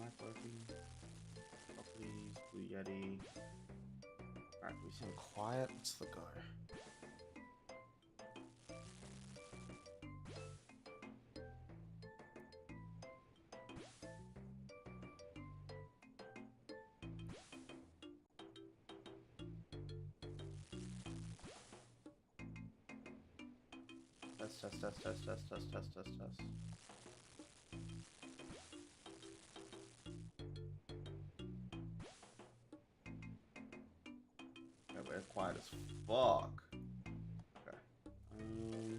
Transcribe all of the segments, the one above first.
mic working? Properties, Blue Yeti. Alright, we seem quiet. What's the go? Test. Okay, we're quiet as fuck. Okay. E-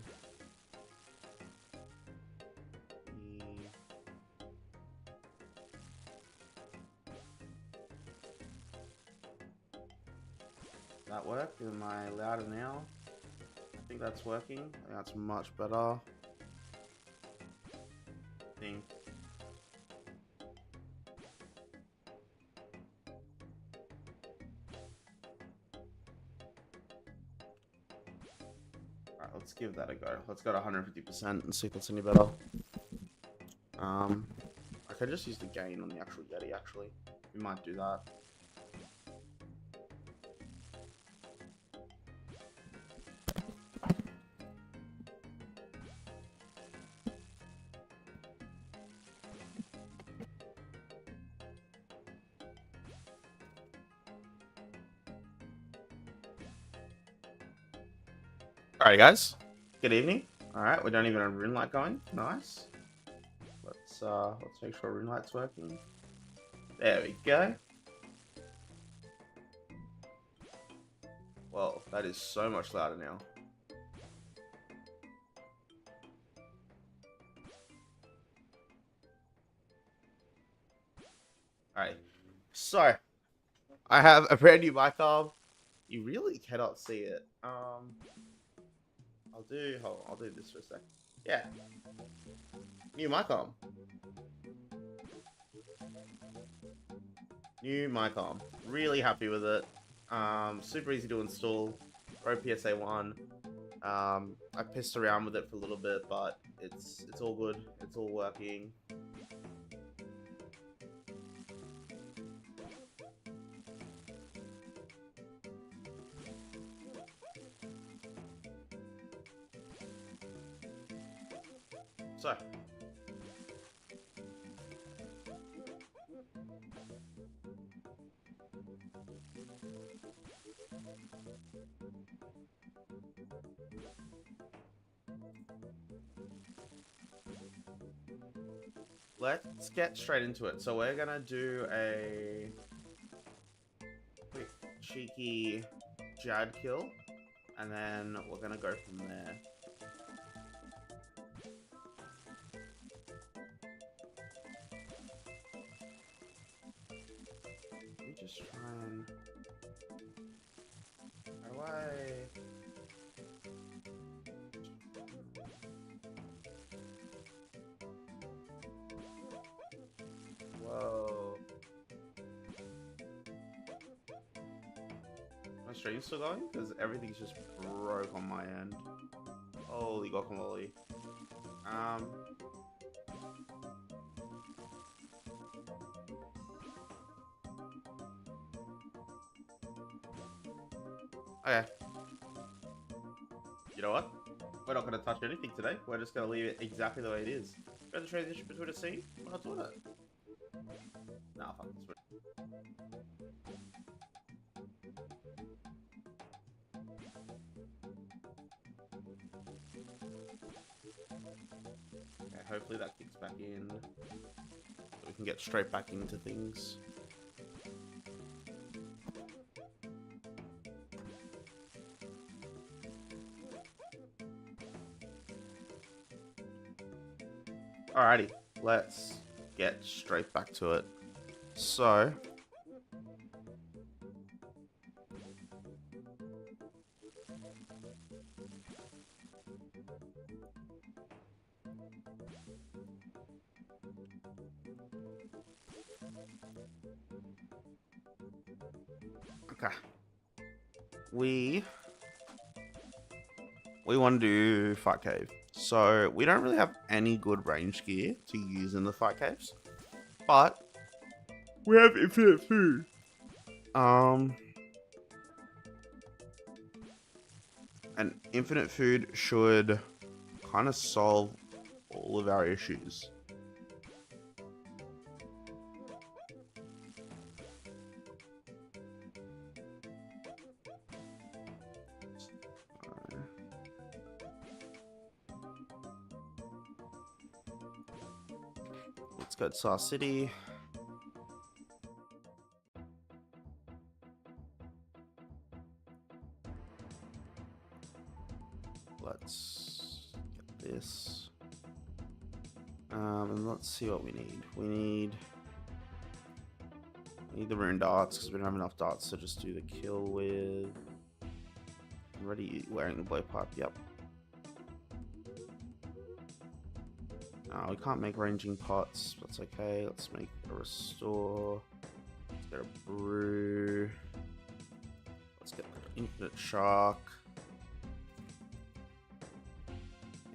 that work? Am I louder now? I think that's working. I think that's much better. I think. Alright, let's give that a go. Let's go to 150% and see if it's any better. I could just use the gain on the actual Yeti, actually. We might do that. Alright, guys. Good evening. Alright, we don't even have rune light going. Nice. Let's make sure rune light's working. There we go. Well, that is so much louder now. Alright. So, I have a brand new mic arm. You really cannot see it. I'll do this for a sec. Yeah. New mic arm. New mic arm. Really happy with it. Super easy to install. Pro PSA 1. I pissed around with it for a little bit, but it's all good. It's all working. So, let's get straight into it. So we're gonna do a quick cheeky Jad kill, and then we're gonna go from there. Let me just try and... How do I... Whoa. My stream's still going? Because everything's just broke on my end. Holy guacamole. Okay. You know what? We're not going to touch anything today. We're just going to leave it exactly the way it is. Go to transition between a scene. We're not doing it. Nah, fuck this. Okay, hopefully that kicks back in. So we can get straight back into things. Alrighty, let's get straight back to it. So, okay, we want to do fight cave. So we don't really have any good range gear to use in the fight caves, but We have infinite food. And infinite food should kind of solve all of our issues. Let's go to Star City. Let's get this. And let's see what we need. We need the rune darts because we don't have enough darts to just do the kill with. I'm already wearing the blowpipe. Yep. We can't make ranging pots. That's okay. Let's make a restore. Let's get a brew. Let's get the infinite shark.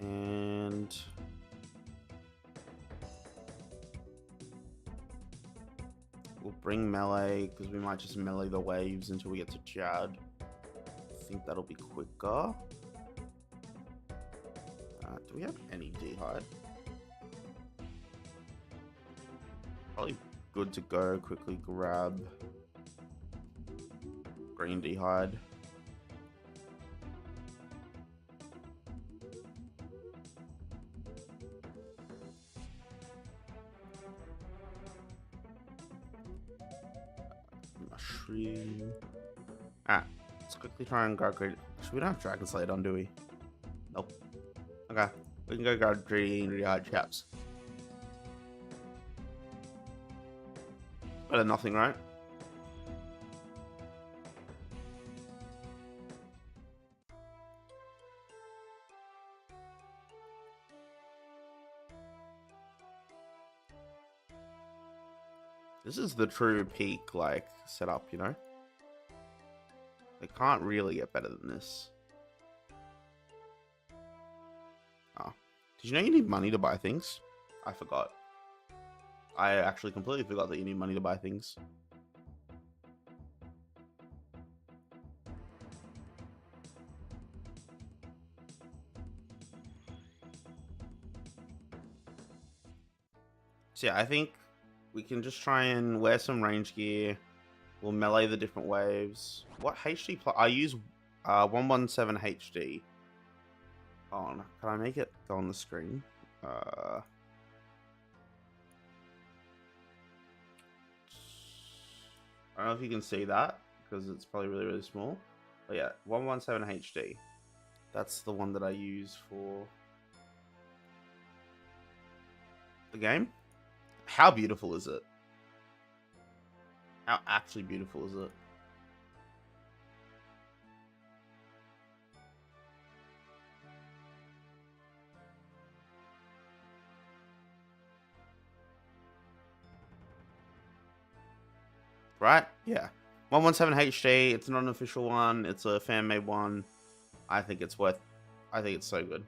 And we'll bring melee because we might just melee the waves until we get to Jad. I think that'll be quicker. Do we have any D'hide? Probably good to go. Quickly grab green D'hide. Mushroom. Let's quickly try and grab green. We don't have Dragon Slate on, do we? Nope. Okay, we can go grab green D'hide chaps. Better than nothing, right? This is the true peak, like, setup, you know? It can't really get better than this. Oh. Did you know you need money to buy things? I forgot. I actually completely forgot that you need money to buy things. So yeah, I think we can just try and wear some range gear. We'll melee the different waves. What HD? I use 117 HD. Oh, no. Can I make it go on the screen? I don't know if you can see that because it's probably really, really small. But yeah, 117 HD. That's the one that I use for the game. How beautiful is it? How actually beautiful is it? Right? Yeah. 117 HD. It's not an official one. It's a fan-made one. I think it's worth... I think it's so good.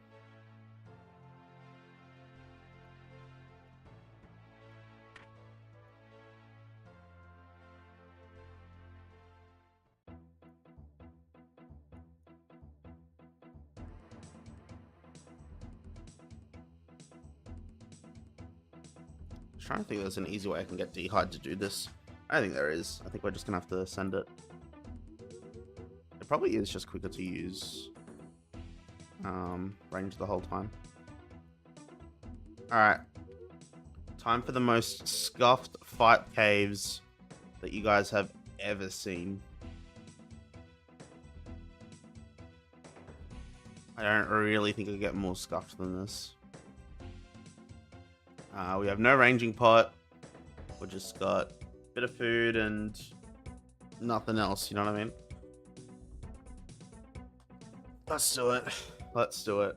I'm trying to think there's an easy way I can get D'hide to do this. I think there is. I think we're just going to have to send it. It probably is just quicker to use range the whole time. Alright. Time for the most scuffed fight caves that you guys have ever seen. I don't really think I get more scuffed than this. We have no ranging pot. We just got a bit of food and nothing else, you know what I mean? Let's do it. Let's do it.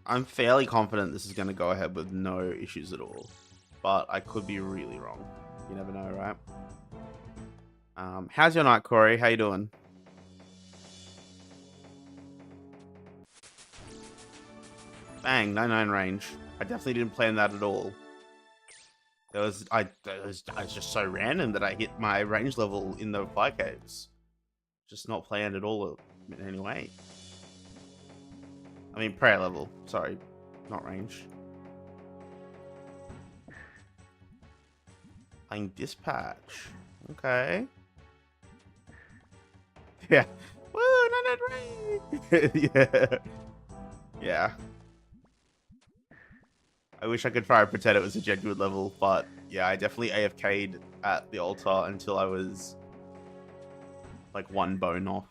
I'm fairly confident this is going to go ahead with no issues at all. but I could be really wrong. You never know, right? How's your night, Corey? How you doing? Bang, 99 range. I definitely didn't plan that at all. I was just so random that I hit my range level in the fire caves. Just not planned at all in any way. I mean, prayer level. Sorry, not range. Playing dispatch. Okay. Yeah. Woo, not range. Yeah. Yeah. I wish I could try and pretend it was a genuine level, but yeah, I definitely AFK'd at the altar until I was like one bone off.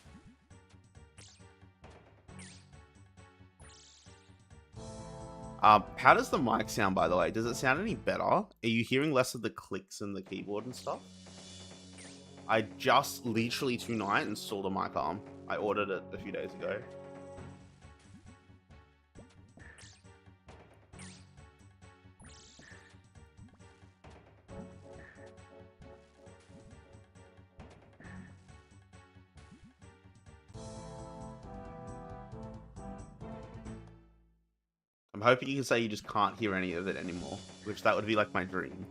How does the mic sound, by the way? Does it sound any better? Are you hearing less of the clicks in the keyboard and stuff? I just literally tonight installed a mic arm. I ordered it a few days ago. I'm hoping you can say you just can't hear any of it anymore, which that would be like my dream.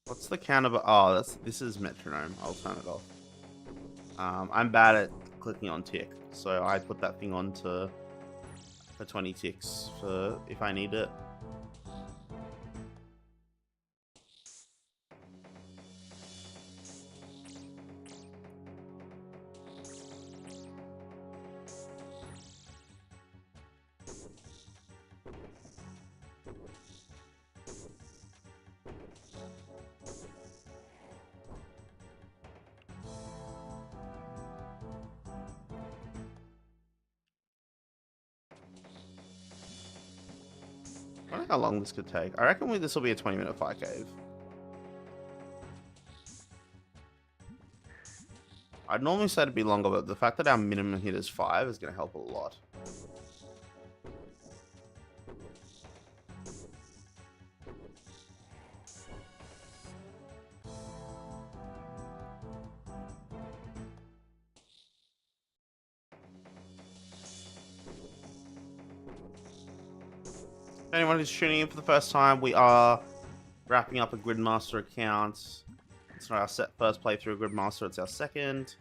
What's the count of? Oh, this is metronome. I'll turn it off. I'm bad at clicking on tick, so I put that thing on to for 20 ticks for if I need it. I wonder how long this could take. I reckon this will be a 20-minute fire cave. I'd normally say it'd be longer, but the fact that our minimum hit is 5 is going to help a lot. Anyone who's tuning in for the first time, we are wrapping up a Gridmaster account. It's not our first playthrough of Gridmaster, it's our second.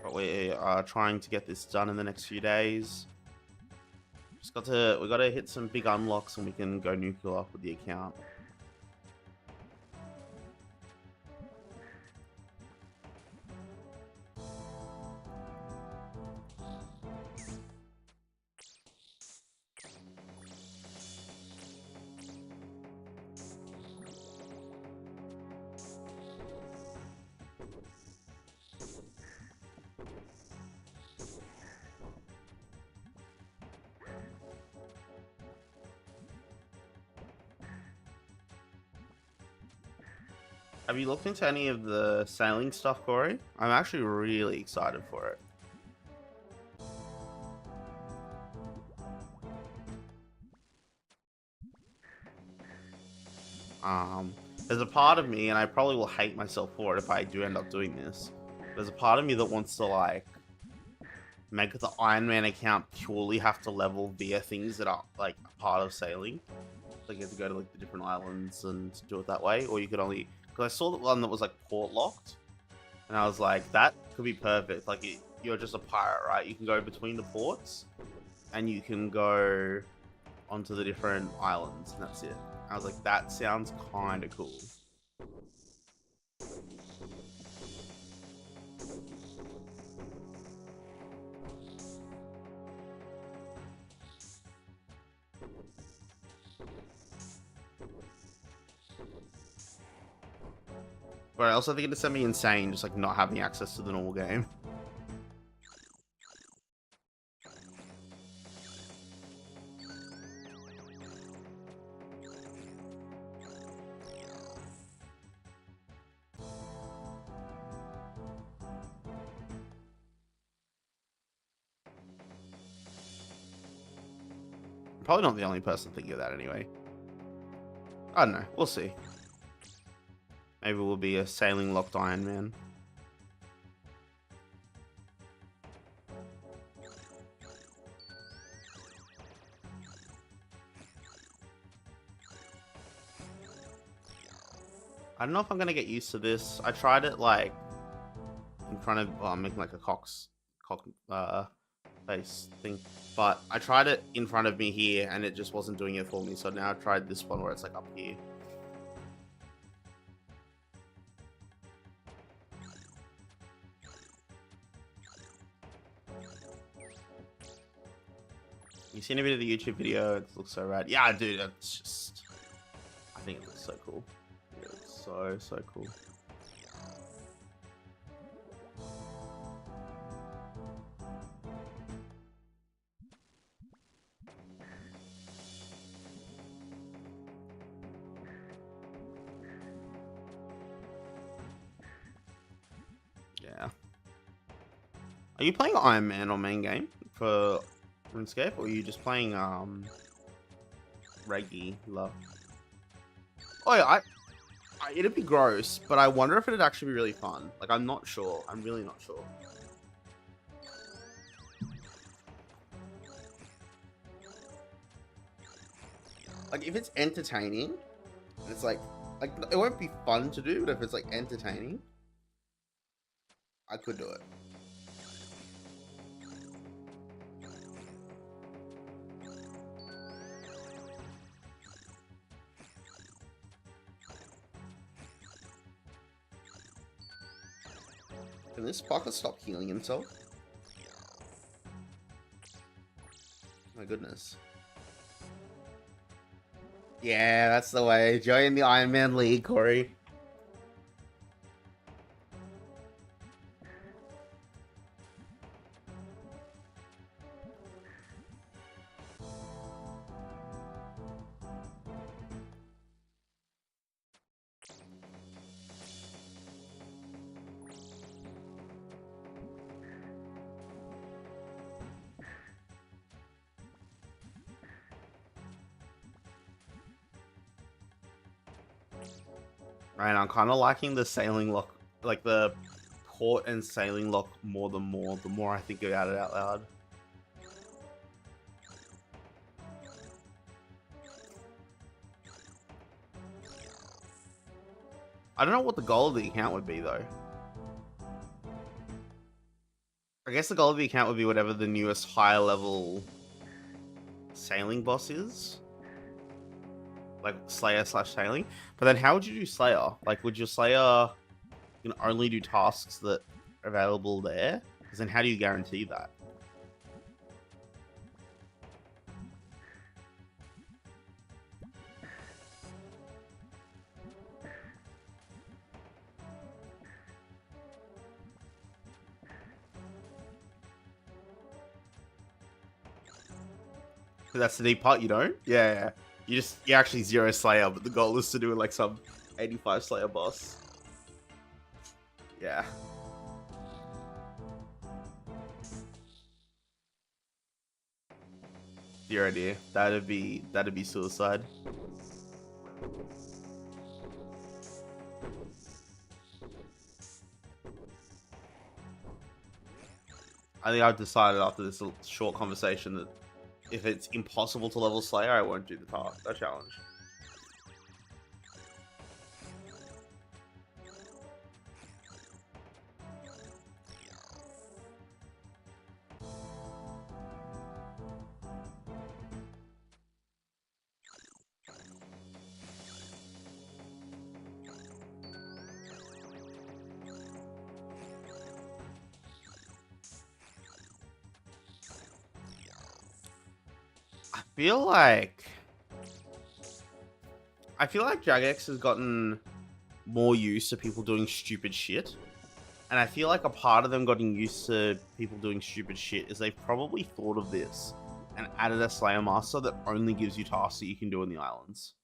But we are trying to get this done in the next few days. We got to hit some big unlocks and we can go nuclear with the account. Have you looked into any of the sailing stuff, Corey? I'm actually really excited for it. There's a part of me, and I probably will hate myself for it if I do end up doing this. There's a part of me that wants to like make the Iron Man account purely have to level via things that are like part of sailing. Like you have to go to like the different islands and do it that way, or you could only. Because I saw the one that was like port locked, and I was like, that could be perfect. Like you're just a pirate, right? You can go between the ports, and you can go onto the different islands, and that's it. I was like, that sounds kind of cool. But I also think it's semi insane just like not having access to the normal game. Probably not the only person thinking of that anyway. I don't know. We'll see. Maybe we'll be a sailing locked Iron Man. I don't know if I'm gonna get used to this. I tried it like in front of, well, I'm making like a cock face thing, but I tried it in front of me here and it just wasn't doing it for me. So now I tried this one where it's like up here. You seen a bit of the YouTube video? It looks so rad. Yeah, dude, it's just, I think it looks so cool. It looks so cool. Yeah. Are you playing Iron Man on main game for RuneScape, or are you just playing regular? Oh yeah, it'd be gross, but I wonder if it'd actually be really fun. Like, I'm not sure. I'm really not sure. Like, if it's entertaining, it's like it won't be fun to do, but if it's like entertaining, I could do it. Can this fucker stop healing himself? My goodness. Yeah, that's the way. Join the Iron Man League, Corey. Right, I'm kind of liking the sailing lock, like the port and sailing lock more the more I think about it out loud. I don't know what the goal of the account would be though. I guess the goal of the account would be whatever the newest higher level sailing boss is. Like Slayer/sailing. But then how would you do Slayer? Like, would your Slayer only do tasks that are available there? Because then how do you guarantee that? That's the deep part, you don't? Yeah. You actually zero Slayer, but the goal is to do like some 85 Slayer boss. Yeah. Your idea. That'd be suicide. I think I've decided after this short conversation that if it's impossible to level Slayer, I won't do the task, that challenge. I feel like Jagex has gotten more used to people doing stupid shit. And I feel like a part of them getting used to people doing stupid shit is they've probably thought of this and added a Slayer Master that only gives you tasks that you can do in the islands.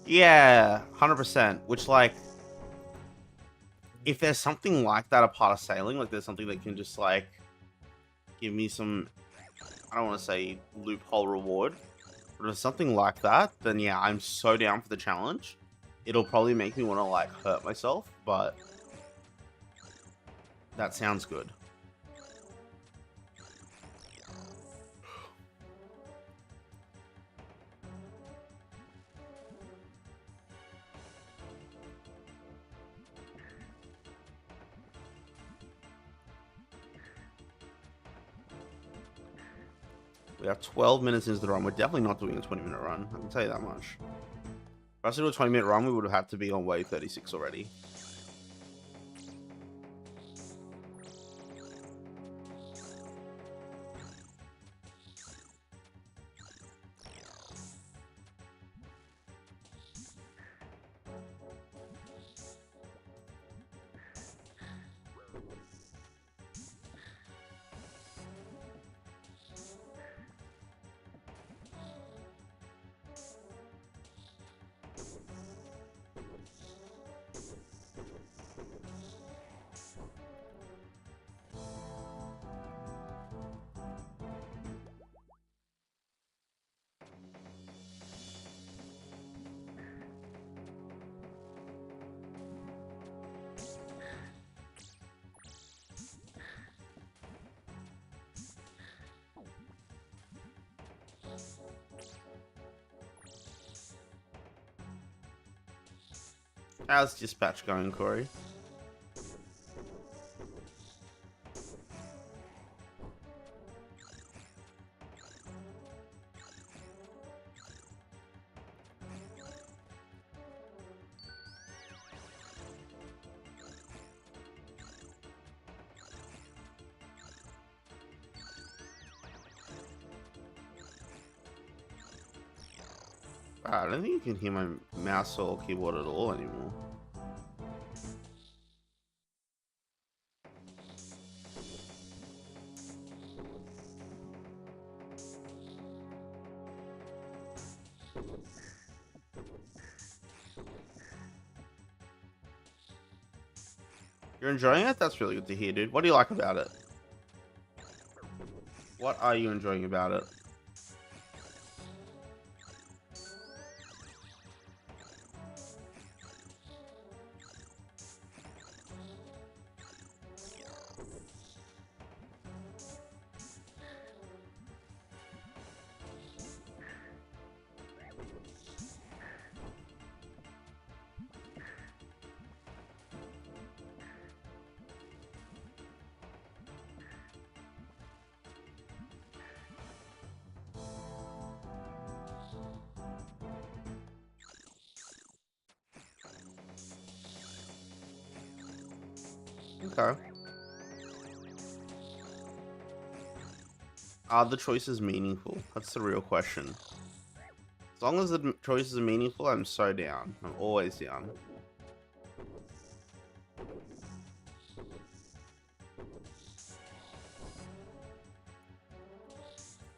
Yeah, 100%. Which, like, if there's something like that a part of sailing, like there's something that can just, like, give me some, I don't want to say loophole reward, but if it's something like that, then yeah, I'm so down for the challenge. It'll probably make me want to, like, hurt myself, but that sounds good. We are 12 minutes into the run. We're definitely not doing a 20-minute run. I can tell you that much. For us to do a 20-minute run, we would have had to be on wave 36 already. How's dispatch going, Corey? I don't think you can hear my mouse or keyboard at all anymore. You're enjoying it? That's really good to hear, dude. What do you like about it? What are you enjoying about it? Okay. Are the choices meaningful? That's the real question. As long as the choices are meaningful, I'm so down. I'm always down.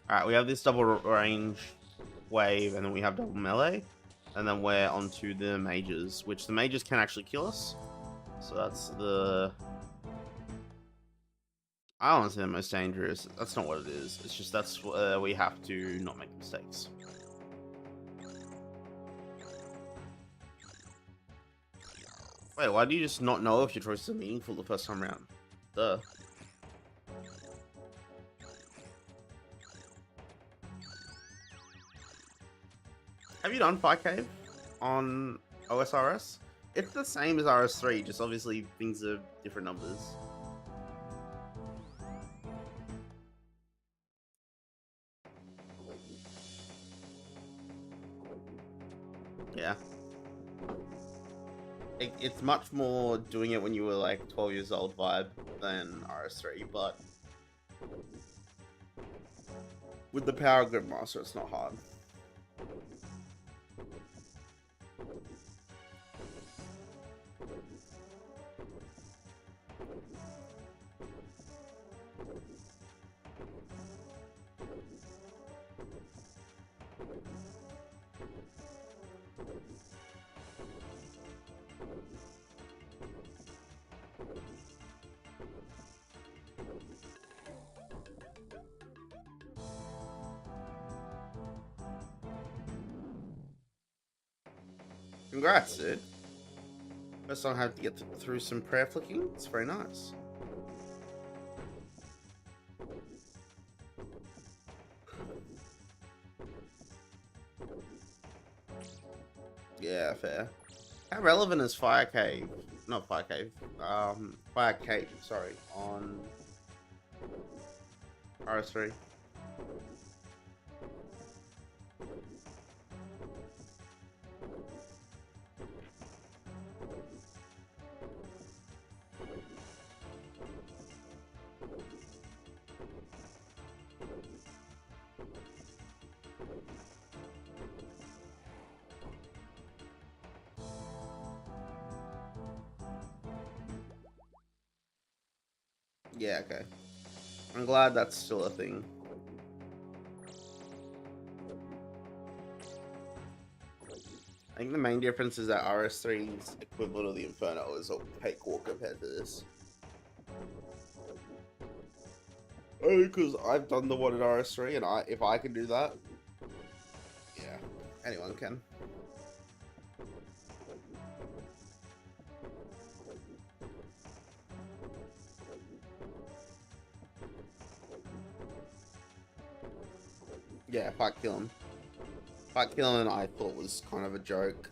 Alright, we have this double range wave, and then we have double melee. And then we're onto the mages, which the mages can actually kill us. So that's the... I don't want to say the most dangerous. That's not what it is. It's just that's we have to not make mistakes. Wait, why do you just not know if your choices are meaningful the first time around? Duh. Have you done Fire Cave on OSRS? It's the same as RS3, just obviously things are different numbers. Yeah. It's much more doing it when you were like 12 years old vibe than RS3, but with the power of Gridmaster, it's not hard. Congrats, dude. First time I have to get through some prayer flicking. It's very nice. Yeah, fair. How relevant is Fire Cave? Not Fire Cave. Fire Cave, sorry, on RS3. Yeah, okay. I'm glad that's still a thing. I think the main difference is that RS3's equivalent of the Inferno is opaque war compared to this. Oh, because I've done the one in RS3, and if I can do that, yeah, anyone can. Yeah, Fight Killing. Fight Killing I thought was kind of a joke.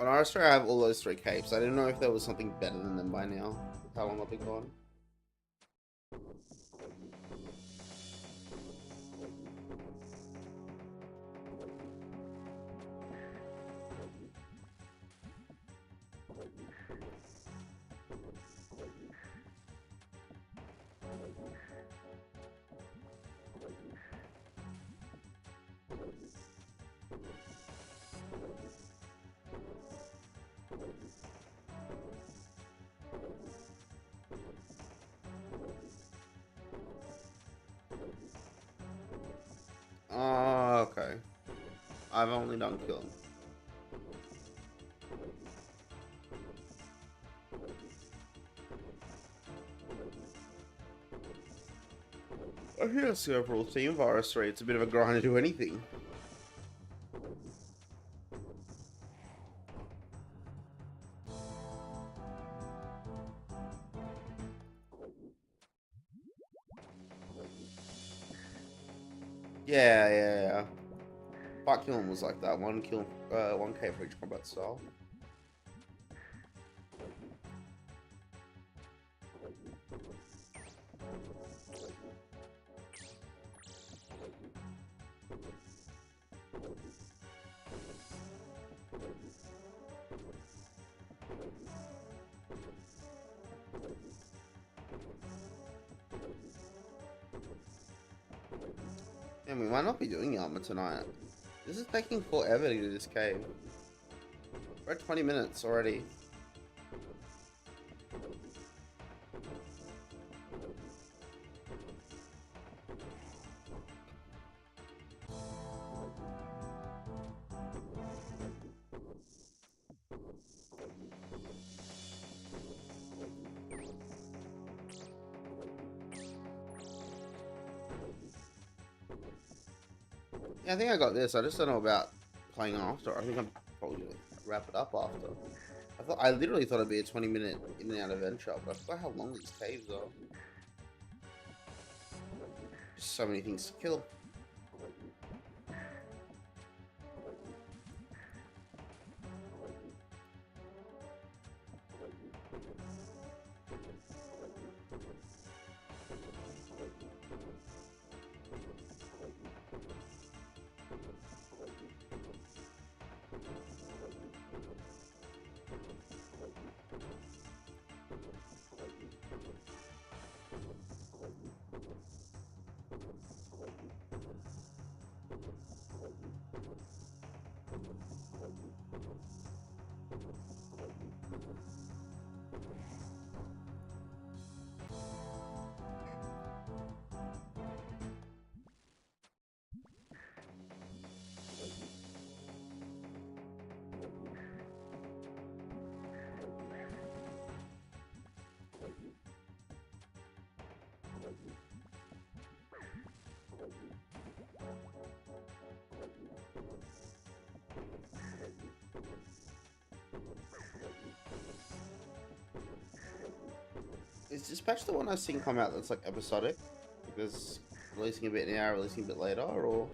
On RS3 I have all those 3 capes. I didn't know if there was something better than them by now. How long I've been gone. Oh, okay. I've only done Kill. I think that's the overall theme of RS3. It's a bit of a grind to do anything. Yeah. Fight Killing was like that. 1 kill, 1k for each combat style. And we might not be doing armor tonight. This is taking forever to do this cave. We're at 20 minutes already. Yeah, I think I got this. I just don't know about playing after. I think I'm probably gonna wrap it up after. I literally thought it'd be a 20-minute in and out adventure, but I forgot how long these caves are. Just so many things to kill. Is Dispatch the one I've seen come out that's like episodic? Because releasing a bit now, releasing a bit later, or?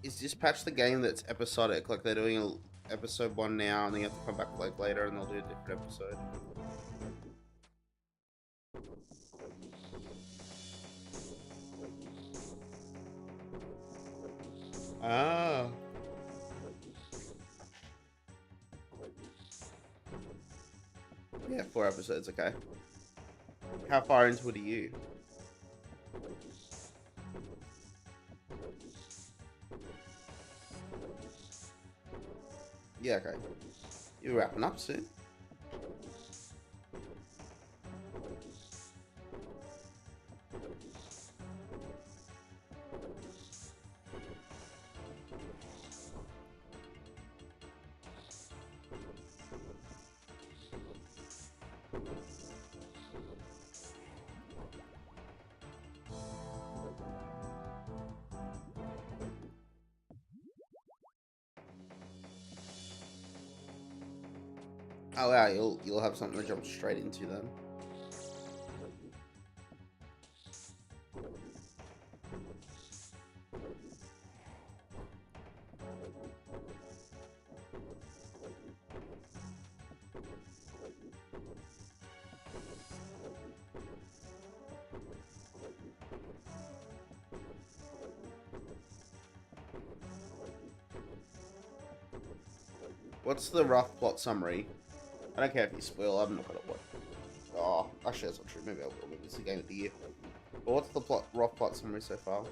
Is Dispatch the game that's episodic? Like they're doing episode 1 now, and then you have to come back like later, and they'll do a different episode. Ah. Yeah, 4 episodes. Okay. How far into it are you? Yeah. Okay. You're wrapping up soon. Oh wow, you'll have something to jump straight into then. What's the rough plot summary? I don't care if you spoil. I'm not gonna watch. Oh, actually that's not true. Maybe I will. Maybe it's the game of the year. But what's the rough plot summary so far?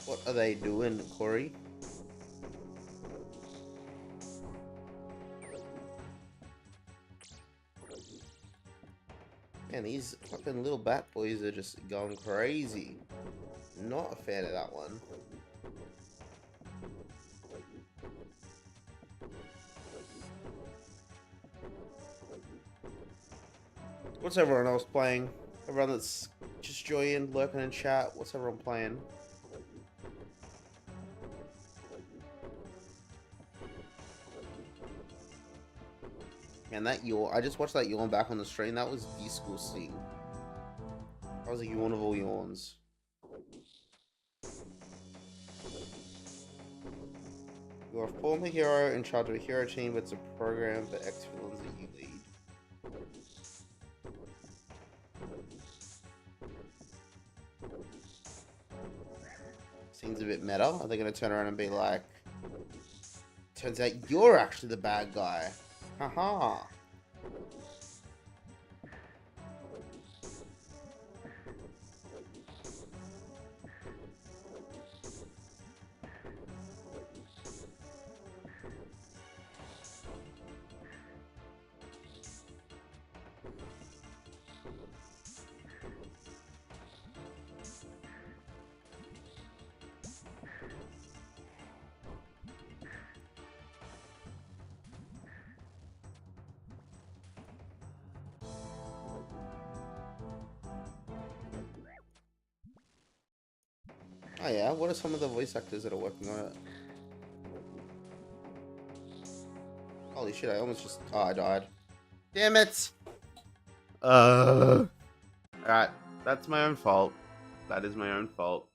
What are they doing, Corey? Man, these fucking little bat boys are just going crazy. Not a fan of that one. What's everyone else playing? Everyone that's just joining, lurking in chat. What's everyone playing? Man, that yawn. I just watched that yawn back on the stream. That was disgusting. That was a yawn of all yawns. You are a former hero in charge of a hero team, but it's a program for ex-villains that you lead. Seems a bit meta. Are they going to turn around and be like, turns out you're actually the bad guy. Haha. Oh yeah, what are some of the voice actors that are working on it? Holy shit, I almost just... Oh, I died. Damn it! Alright, that's my own fault. That is my own fault.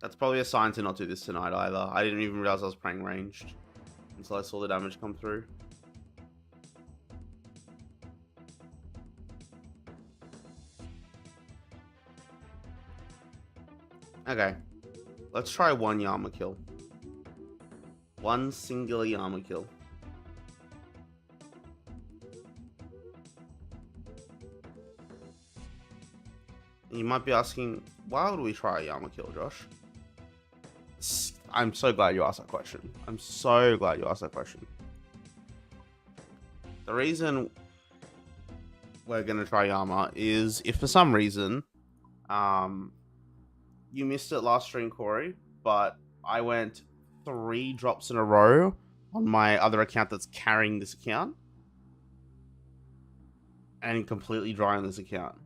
That's probably a sign to not do this tonight either. I didn't even realize I was playing ranged until I saw the damage come through. Okay, let's try one Yama kill. One singular Yama kill. You might be asking, why would we try a Yama kill, Josh? I'm so glad you asked that question. I'm so glad you asked that question. The reason we're going to try Yama is if for some reason you missed it last stream, Corey, but I went 3 drops in a row on my other account that's carrying this account and completely dry on this account.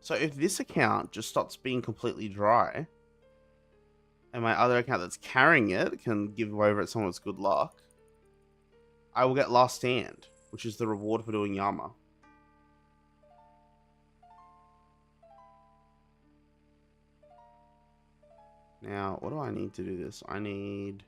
So if this account just stops being completely dry and my other account that's carrying it can give over at someone's good luck, I will get Last Stand, which is the reward for doing Yama. Now, what do I need to do this? I need...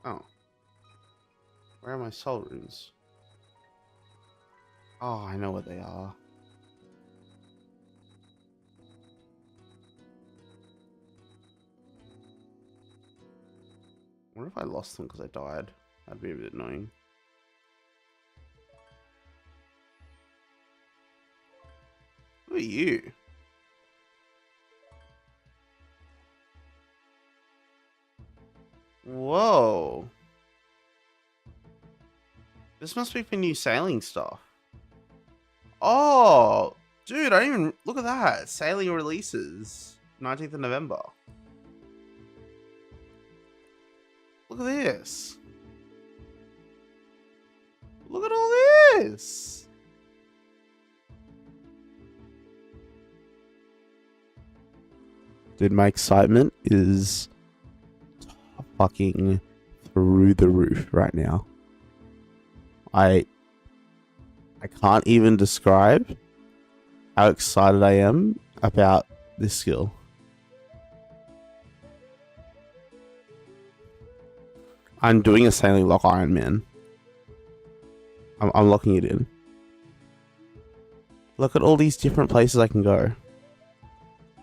Oh. Where are my soul runes? Oh, I know what they are. What if I lost them because I died? That'd be a bit annoying. Who are you? Whoa. This must be for new sailing stuff. Oh, dude, I didn't even... Look at that. Sailing releases. 19th of November. Look at this. Look at all this. Dude, my excitement is fucking through the roof right now. I can't even describe how excited I am about this skill. I'm doing a Sailing Lock Iron Man. I'm locking it in. Look at all these different places I can go. And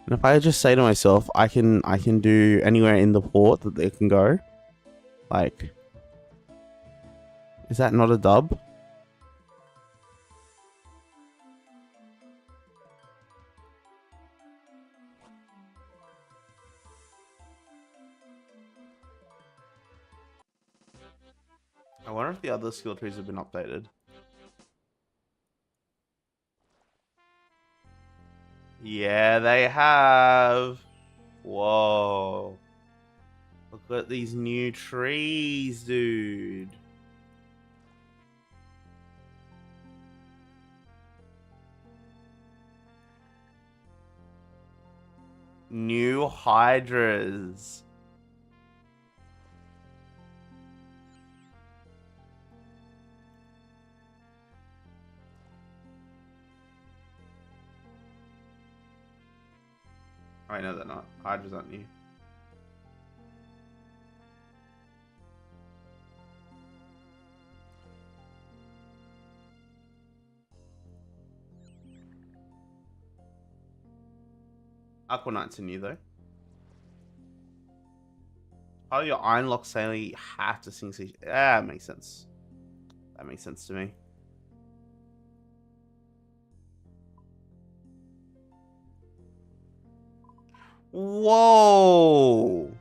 if I just say to myself, I can do anywhere in the port that they can go. Like, is that not a dub? I wonder if the other skill trees have been updated. Yeah, they have. Whoa. Look at these new trees, dude. New Hydras. I know they're not. Hydras aren't new. Aqua Knights are new though. Oh, your Iron Lock Sailing, you have to sing sea. Yeah, that makes sense. That makes sense to me. Whoa!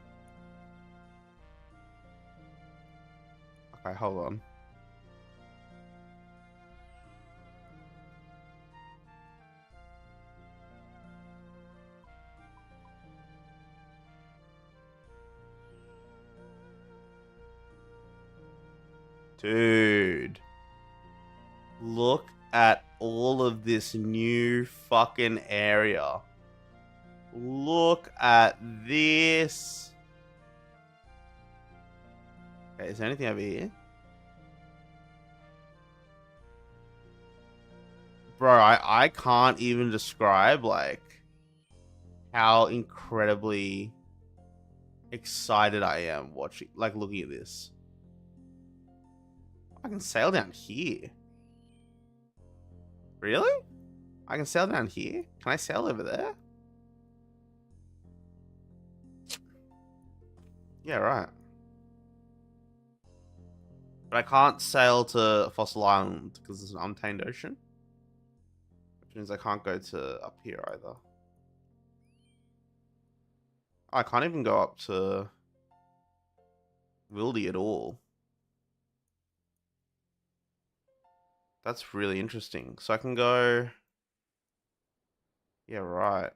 Okay, hold on. Dude. Look at all of this new fucking area. Look at this. Okay, is there anything over here? Bro, I can't even describe, like, how incredibly excited I am watching, like, looking at this. I can sail down here. Really? I can sail down here? Can I sail over there? Yeah, right. But I can't sail to Fossil Island because it's an untamed ocean. Which means I can't go to up here either. I can't even go up to Wildy at all. That's really interesting. So I can go... Yeah, right.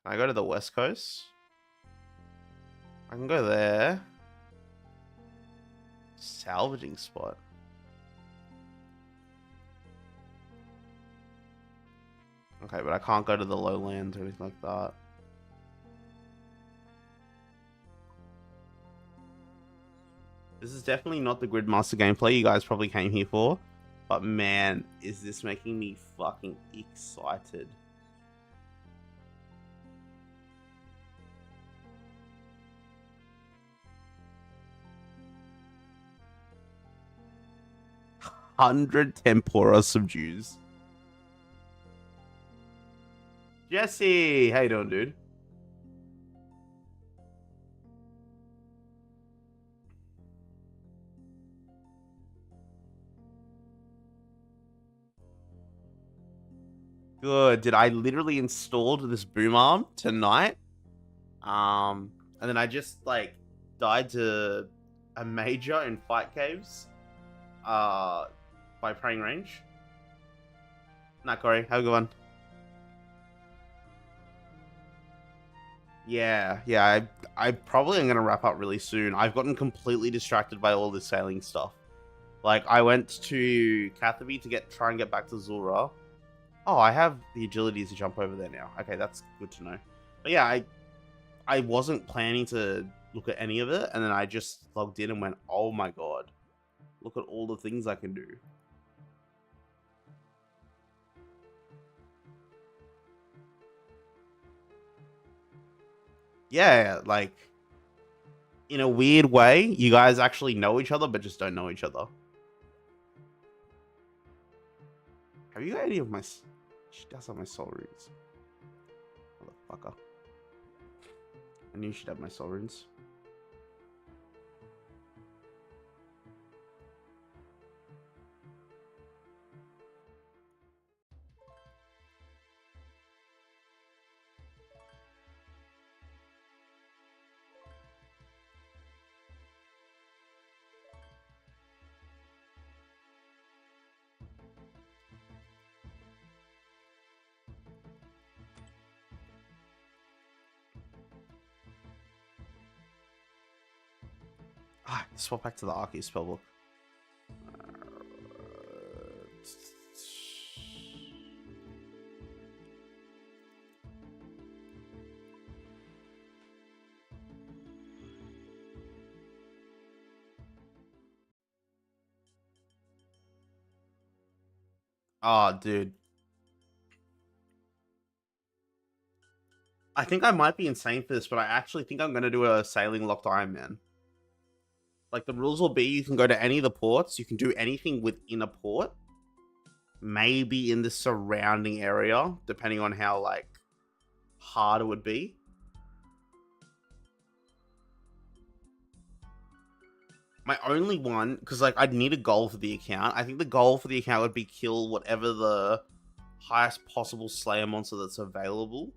Can I go to the west coast? I can go there. Salvaging spot. Okay, but I can't go to the lowlands or anything like that. This is definitely not the Gridmaster gameplay you guys probably came here for. But man, is this making me fucking excited. $100 tempura subdues. Jesse, how you doing, dude? Good. Did I literally installed this boom arm tonight? And then I just like died to a major in fight caves. By praying range. Nah, Corey, have a good one. Yeah, I probably am gonna wrap up really soon. I've gotten completely distracted by all this sailing stuff. Like, I went to Cathaby to try and get back to Zulra. Oh, I have the agility to jump over there now. Okay, that's good to know. But yeah, I wasn't planning to look at any of it, and then I just logged in and went, oh my god, look at all the things I can do. Yeah, like, in a weird way, you guys actually know each other, but just don't know each other. Have you got any of my... She does have my soul runes. Motherfucker. I knew she'd have my soul runes. Ah, swap back to the Arceus spellbook. Oh, dude. I think I might be insane for this, but I actually think I'm going to do a sailing locked Iron Man. Like, the rules will be you can go to any of the ports, you can do anything within a port, maybe in the surrounding area, depending on how, like, hard it would be. My only one, because, like, I'd need a goal for the account. I think the goal for the account would be kill whatever the highest possible Slayer monster that's available.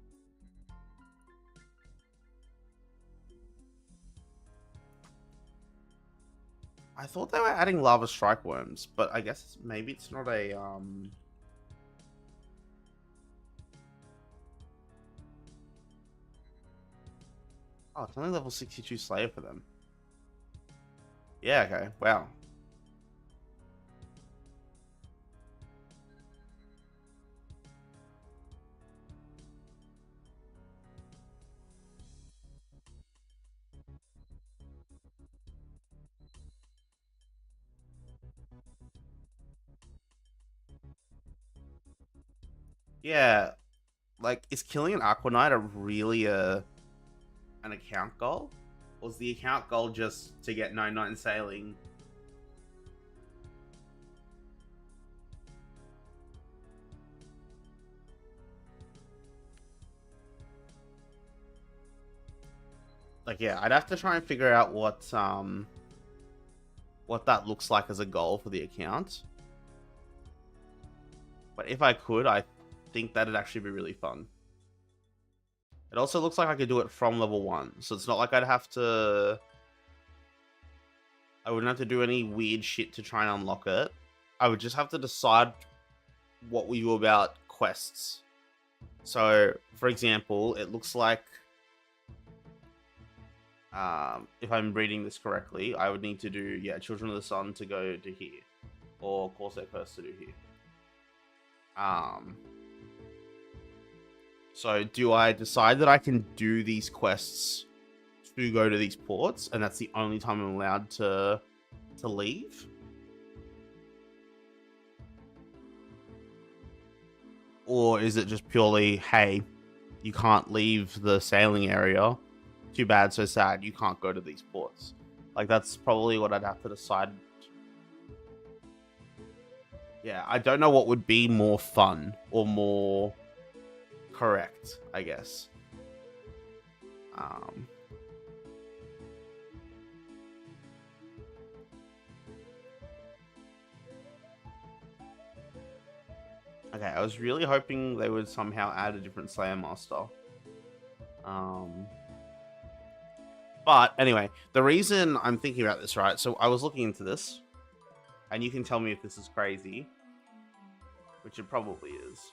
I thought they were adding Lava Strike Worms, but I guess maybe it's not a, Oh, it's only level 62 Slayer for them. Yeah, okay. Wow. Yeah, like, is killing an Aqua Knight a really an account goal? Or is the account goal just to get 99 sailing? Like, yeah, I'd have to try and figure out what that looks like as a goal for the account. But if I could, I think that'd actually be really fun. It also looks like I could do it from level 1, so it's not like I wouldn't have to do any weird shit to try and unlock it. I would just have to decide what we do about quests. So, for example, it looks like, if I'm reading this correctly, I would need to do, yeah, Children of the Sun to go to here, or Corsair Curse to do here. So do I decide that I can do these quests to go to these ports, and that's the only time I'm allowed to leave? Or is it just purely, hey, you can't leave the sailing area? Too bad, so sad, you can't go to these ports. Like, that's probably what I'd have to decide. Yeah, I don't know what would be more fun or more correct, I guess. Okay, I was really hoping they would somehow add a different Slayer Master. But anyway, the reason I'm thinking about this, right? So I was looking into this, and you can tell me if this is crazy, which it probably is.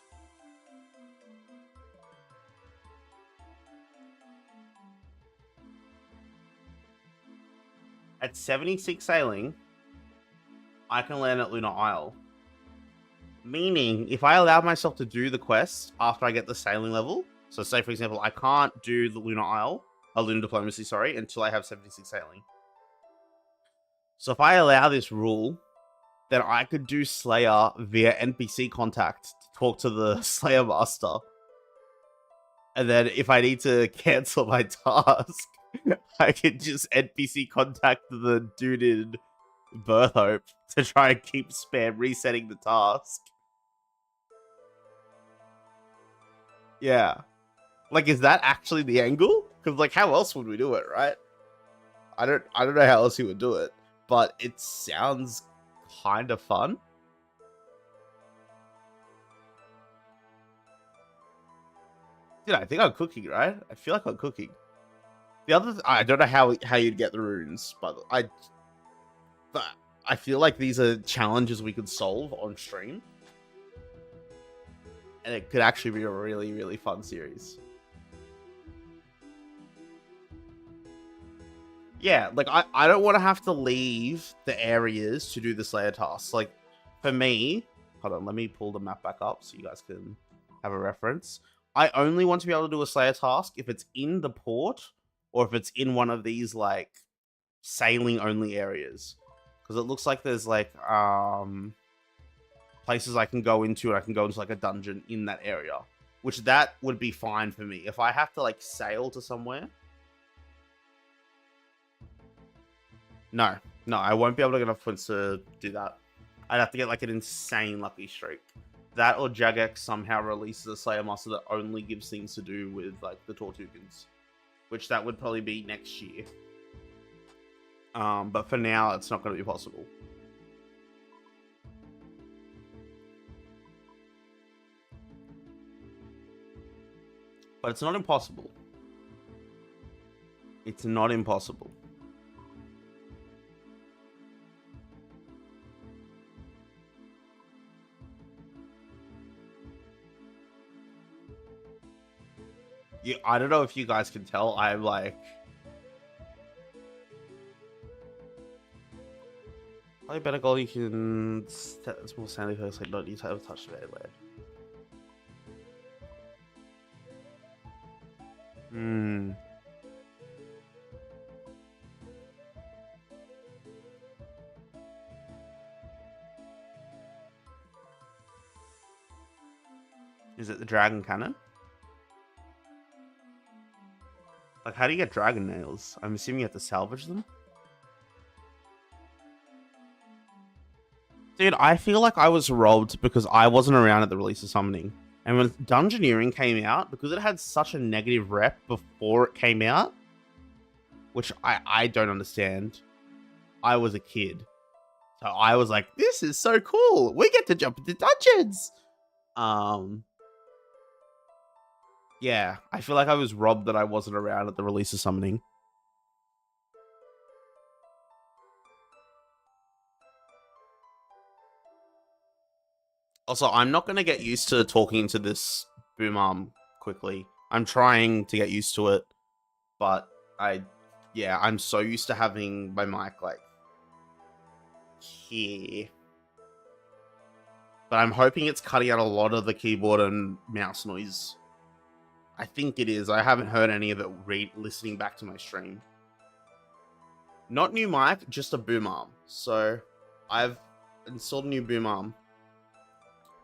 At 76 sailing, I can land at Lunar Isle. Meaning, if I allow myself to do the quest after I get the sailing level, so say, for example, I can't do the Lunar Isle, Lunar Diplomacy, sorry, until I have 76 sailing. So if I allow this rule, then I could do Slayer via NPC contact to talk to the Slayer Master. And then if I need to cancel my task, I can just NPC contact the dude in Berthope to try and keep spam resetting the task. Yeah. Like, is that actually the angle? Because, like, how else would we do it, right? I don't know how else he would do it, but it sounds kind of fun. Dude, I think I'm cooking, right? I feel like I'm cooking. The other, I don't know how you'd get the runes, but I feel like these are challenges we could solve on stream, and it could actually be a really, really fun series. Yeah, like, I don't want to have to leave the areas to do the Slayer tasks. Like, for me, hold on, let me pull the map back up so you guys can have a reference. I only want to be able to do a Slayer task if it's in the port or if it's in one of these, like, sailing only areas. Because it looks like there's, like, places I can go into, and I can go into, like, a dungeon in that area. Which that would be fine for me. If I have to, like, sail to somewhere, no, I won't be able to get enough points to do that. I'd have to get, like, an insane lucky streak. That or Jagex somehow releases a Slayer Master that only gives things to do with, like, the Tortugans. Which that would probably be next year. But for now, it's not going to be possible. But it's not impossible. It's not impossible. Yeah, I don't know if you guys can tell, I'm like... Play better goal, you can set a small sandy first, like not use have touch today, lad. Hmm. Is it the dragon cannon? Like, how do you get dragon nails? I'm assuming you have to salvage them. Dude, I feel like I was robbed because I wasn't around at the release of Summoning. And when Dungeoneering came out, because it had such a negative rep before it came out, which I don't understand, I was a kid. So I was like, this is so cool. We get to jump into dungeons. Yeah, I feel like I was robbed that I wasn't around at the release of Summoning. Also, I'm not going to get used to talking into this boom arm quickly. I'm trying to get used to it, but I'm so used to having my mic like here. But I'm hoping it's cutting out a lot of the keyboard and mouse noise. I think it is. I haven't heard any of it listening back to my stream. Not new mic, just a boom arm. So I've installed a new boom arm.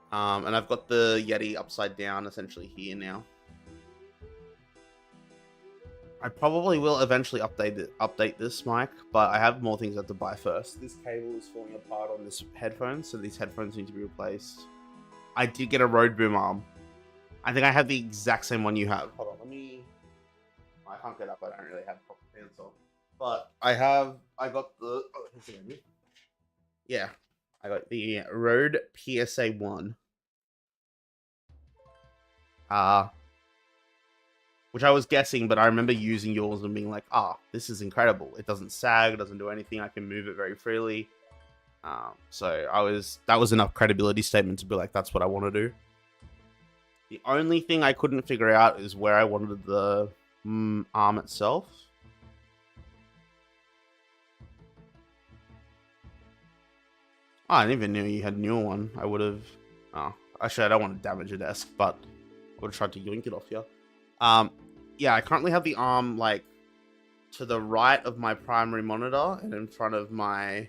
And I've got the Yeti upside down essentially here now. I probably will eventually update this mic, but I have more things I have to buy first. This cable is falling apart on this headphone, so these headphones need to be replaced. I did get a Rode boom arm. I think I have the exact same one you have. Hold on, let me... I can't get up, I don't really have proper pants on. But I got the... Oh, here's the menu. Yeah, I got the Rode PSA 1. Which I was guessing, but I remember using yours and being like, this is incredible. It doesn't sag, it doesn't do anything. I can move it very freely. So that was enough credibility statement to be like, that's what I want to do. The only thing I couldn't figure out is where I wanted the arm itself. Oh, I didn't even know you had a newer one. I would have... Oh, actually, I don't want to damage a desk, but I would have tried to yoink it off here. Yeah, I currently have the arm, like, to the right of my primary monitor and in front of my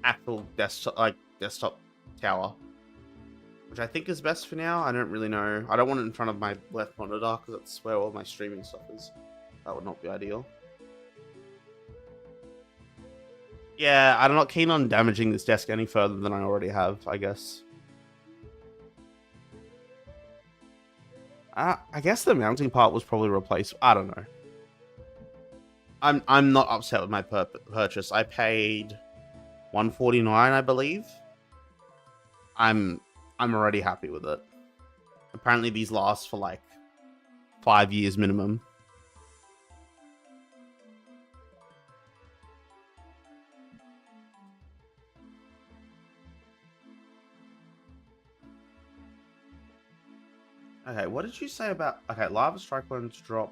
actual desktop tower, which I think is best for now. I don't really know. I don't want it in front of my left monitor because that's where all my streaming stuff is. That would not be ideal. Yeah, I'm not keen on damaging this desk any further than I already have, I guess. I guess the mounting part was probably replaced. I don't know. I'm not upset with my purchase. I paid $149, I believe. I'm already happy with it. Apparently these last for like 5 years minimum. Okay, what did you say about... Okay, Lava Strike ones drop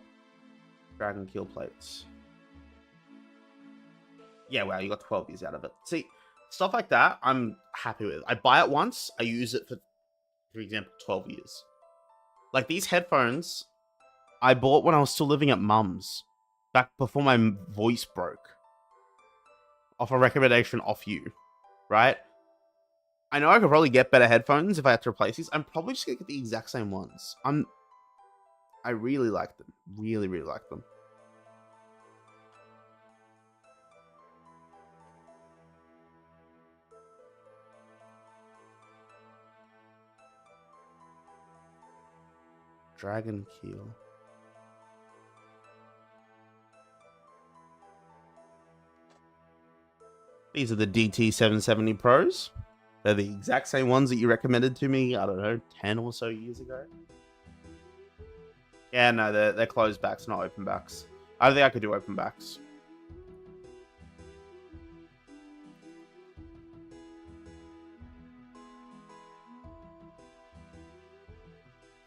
Dragon Kill plates. Yeah, wow, you got 12 years out of it. See, stuff like that, I'm happy with. I buy it once, I use it for example, 12 years. Like, these headphones, I bought when I was still living at Mum's. Back before my voice broke. Off a recommendation off you, right? I know I could probably get better headphones if I had to replace these. I'm probably just gonna get the exact same ones. I really like them. Really, really like them. Dragon Keel. These are the DT770 Pros. They're the exact same ones that you recommended to me, I don't know, 10 or so years ago. Yeah, no, they're closed backs, not open backs. I don't think I could do open backs.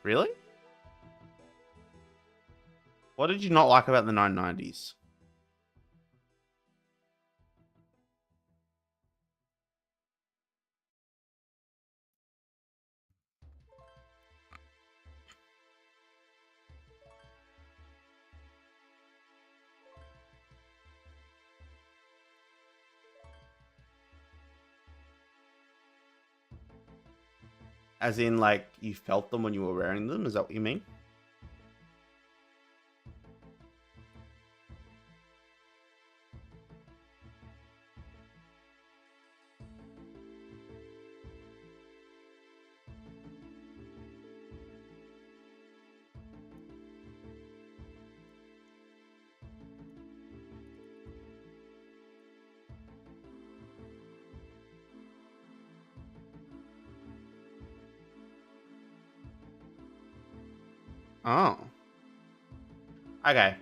Really? What did you not like about the 990s? As in, like, you felt them when you were wearing them? Is that what you mean? Oh. Okay.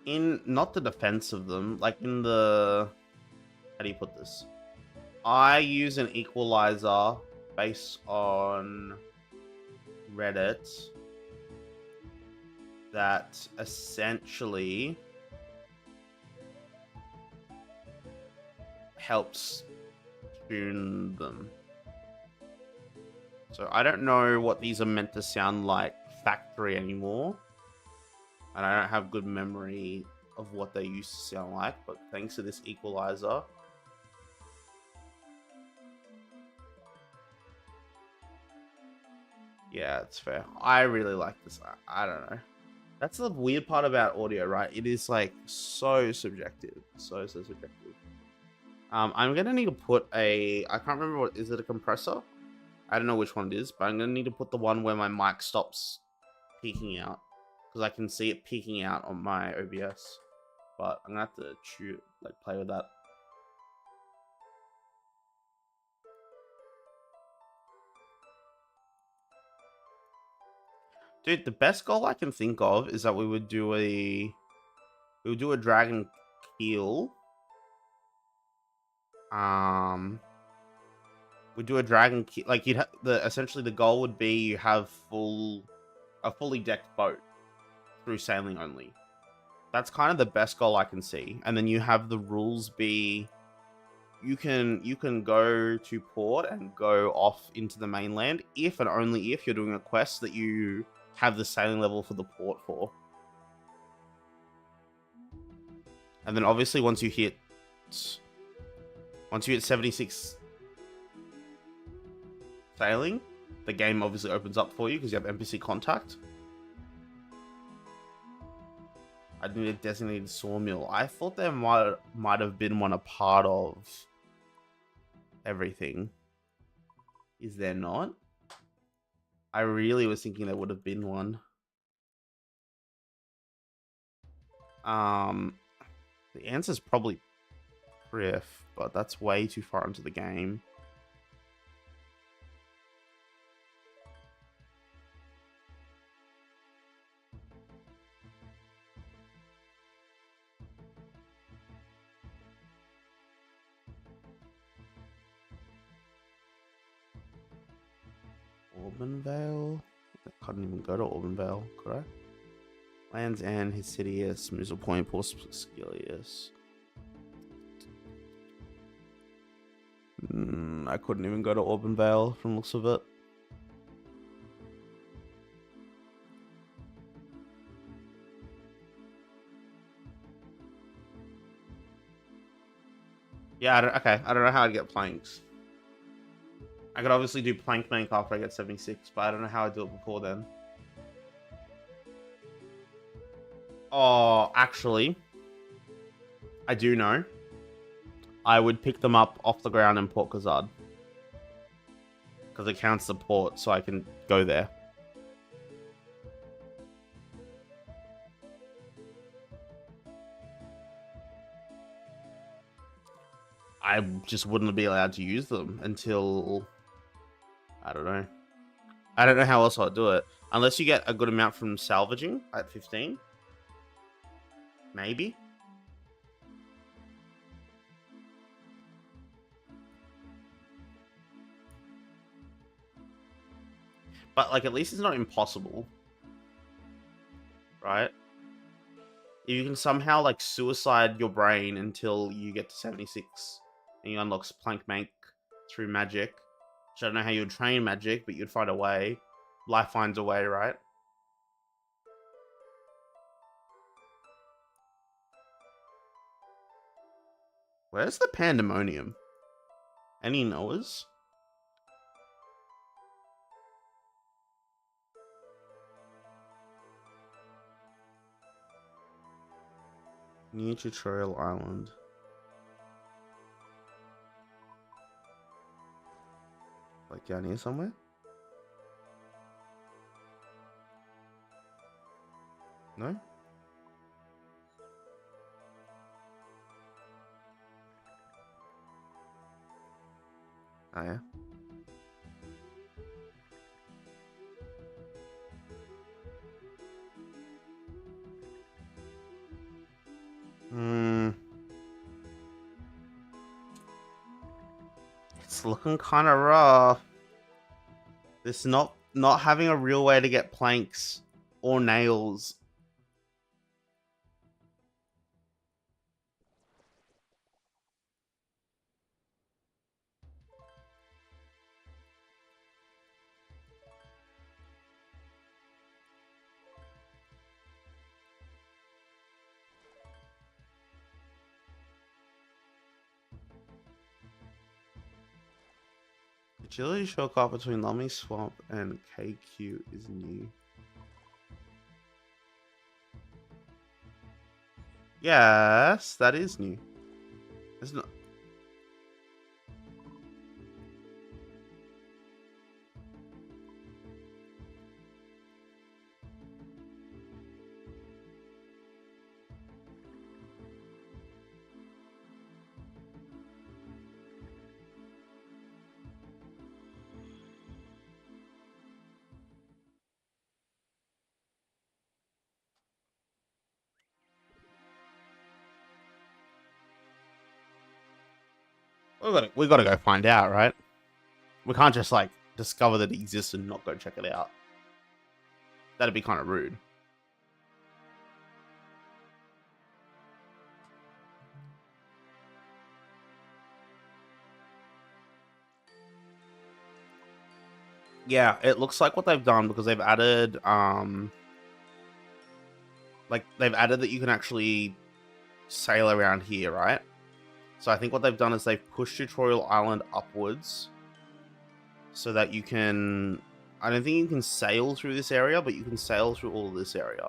In not the defense of them, like in the, how do you put this? I use an equalizer based on Reddit that essentially helps tune them. So I don't know what these are meant to sound like factory anymore. And I don't have good memory of what they used to sound like, but thanks to this equalizer, yeah, it's fair. I really like this. I don't know. That's the weird part about audio, right? It is like so subjective. So subjective. I'm gonna need to put I can't remember what is it, a compressor? I don't know which one it is, but I'm gonna need to put the one where my mic stops peaking out. Because I can see it peaking out on my OBS. But I'm gonna have to play with that. Dude, the best goal I can think of is that we would do a dragon keel. We do a dragon keel, like essentially the goal would be you have a fully decked boat through sailing only. That's kind of the best goal I can see. And then you have the rules be you can go to port and go off into the mainland if and only if you're doing a quest that you have the sailing level for the port for. And then obviously once you hit 76 sailing, the game obviously opens up for you because you have NPC contact. I need a designated sawmill. I thought there might have been one a part of everything. Is there not? I really was thinking there would have been one. The answer's probably Priff, but that's way too far into the game. Auburn I couldn't even go to Auburn, correct? Land's End, Hesidius, Moozle Point, Porskilius. I couldn't even go to Auburn from looks of it. Yeah, I don't know how I'd get planks. I could obviously do plank bank after I get 76, but I don't know how I'd do it before then. Oh, actually, I do know. I would pick them up off the ground in Port Khazad. Because it counts the port, so I can go there. I just wouldn't be allowed to use them until... I don't know. I don't know how else I'd do it. Unless you get a good amount from salvaging at 15. Maybe. But, like, at least it's not impossible. right? If you can somehow like suicide your brain until you get to 76 and you unlock Plank Mank through magic, which I don't know how you would train magic, but you'd find a way. Life finds a way, right? Where's the pandemonium? Any knowers? New Tutorial Island. Like down here somewhere? No? Oh yeah. Hmm. It's looking kind of rough. This not having a real way to get planks or nails. Agility shortcut between Lummy Swamp and KQ is new. Yes, that is new. It's not. We gotta go find out, right? We can't just like discover that it exists and not go check it out. That'd be kind of rude. Yeah, it looks like what they've done because they've added like they've added that you can actually sail around here, right? So I think what they've done is they've pushed Tutorial Island upwards so that you can. I don't think you can sail through this area, but you can sail through all of this area.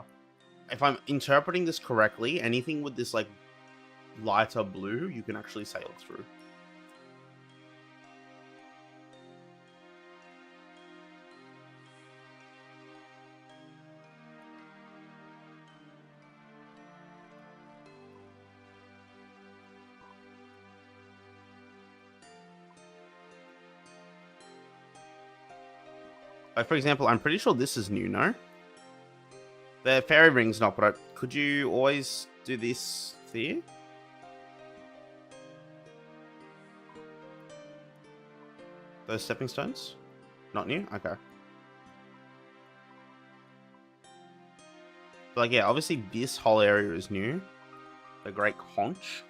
If I'm interpreting this correctly, anything with this like lighter blue, you can actually sail through. Like, for example, I'm pretty sure this is new, no? The fairy ring's not, but could you always do this here? Those stepping stones? Not new? Okay. But like, yeah, obviously this whole area is new. The Great Conch.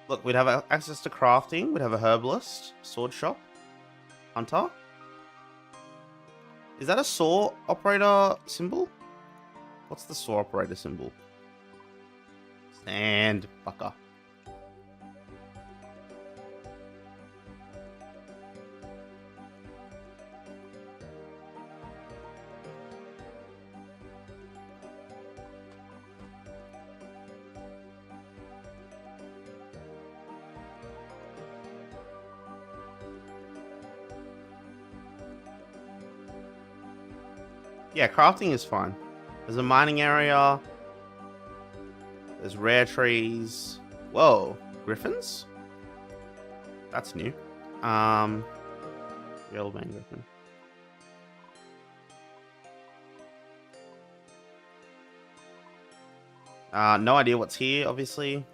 Look, we'd have access to crafting. We'd have a herbalist, sword shop, hunter. Is that a saw operator symbol? What's the saw operator symbol? Sand fucker. Yeah, crafting is fine. There's a mining area. There's rare trees. Whoa, griffins? That's new. Yellow Bane Griffin. No idea what's here, obviously.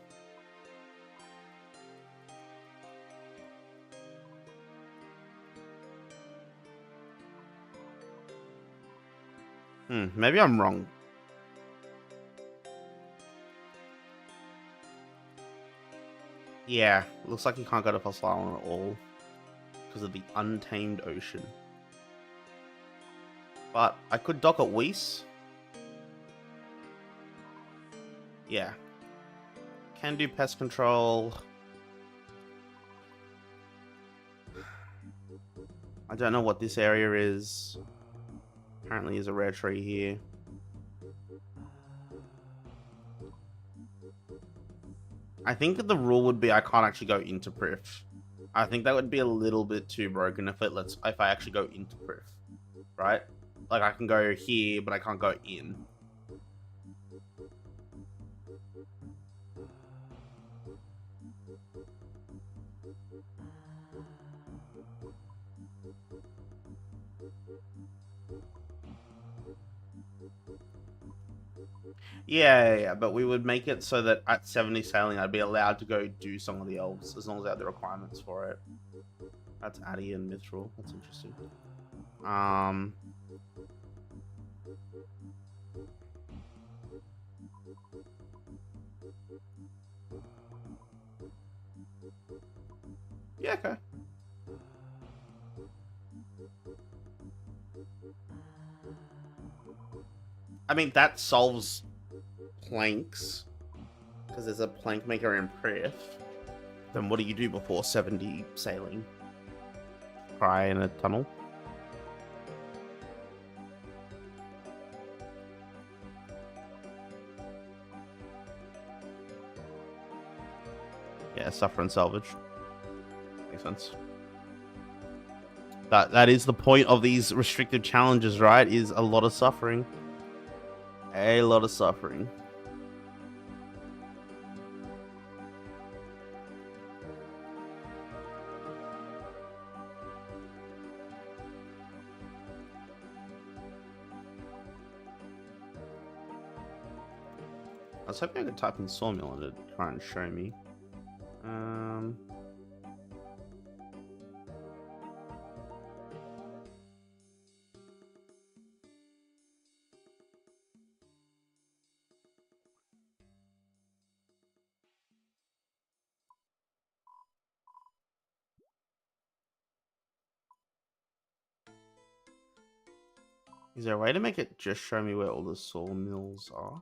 Maybe I'm wrong. Yeah, looks like you can't go to Fossil Island at all because of the untamed ocean. But I could dock at Whis. Yeah. Can do pest control. I don't know what this area is. Apparently there's a rare tree here. I think the rule would be I can't actually go into Prif. I think that would be a little bit too broken if I actually go into Prif, right? Like I can go here, but I can't go in. Yeah, but we would make it so that at 70 sailing, I'd be allowed to go do Song of the Elves as long as I had the requirements for it. That's Addy and Mithril. That's interesting. Yeah, okay. I mean, that solves planks because there's a plank maker in Prif. Then what do you do before 70 sailing? Cry in a tunnel? Yeah, suffer and salvage. Makes sense. That is the point of these restrictive challenges, right? Is a lot of suffering. A lot of suffering. I was hoping I could type in Sawmill and it'd try and show me. Is there a way to make it just show me where all the sawmills are?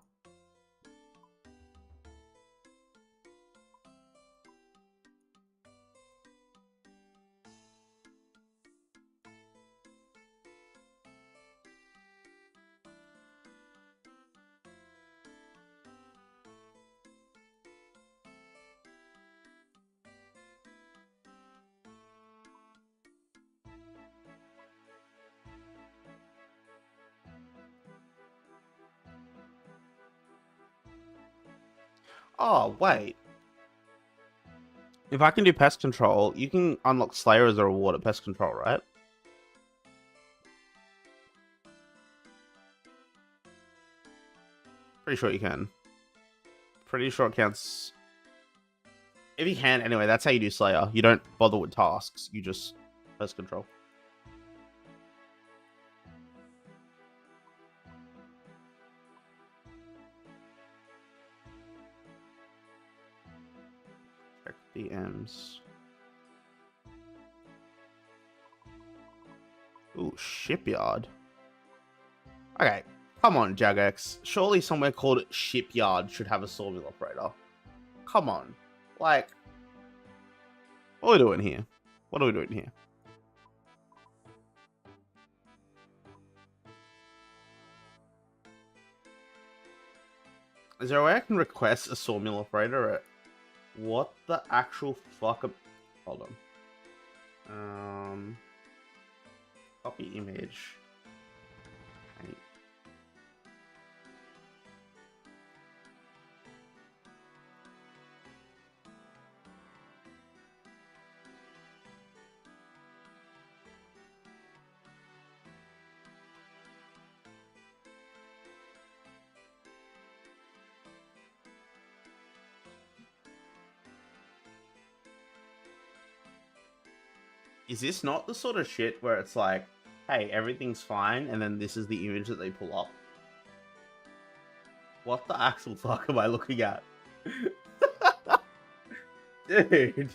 Oh, wait. If I can do pest control, you can unlock Slayer as a reward at pest control, right? Pretty sure you can. Pretty sure it counts. If you can, anyway, that's how you do Slayer. You don't bother with tasks, you just pest control. Check DMs. Ooh, Shipyard. Okay, come on, Jagex. Surely somewhere called Shipyard should have a sawmill operator. Come on. Like, what are we doing here? What are we doing here? Is there a way I can request a sawmill operator at... What the actual fuck? Hold on. Copy image. Is this not the sort of shit where it's like, hey, everything's fine, and then this is the image that they pull up. What the actual fuck am I looking at? Dude.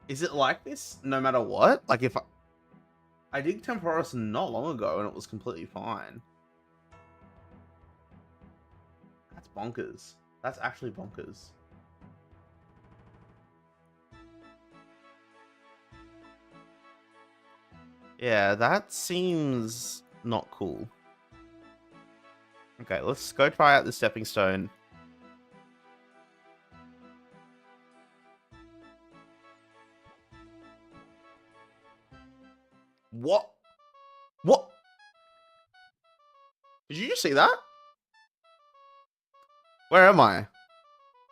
Is it like this no matter what? Like if I did Temporis not long ago and it was completely fine. That's bonkers. That's actually bonkers. Yeah, that seems not cool. Okay, let's go try out the stepping stone. What? What? Did you just see that? Where am I?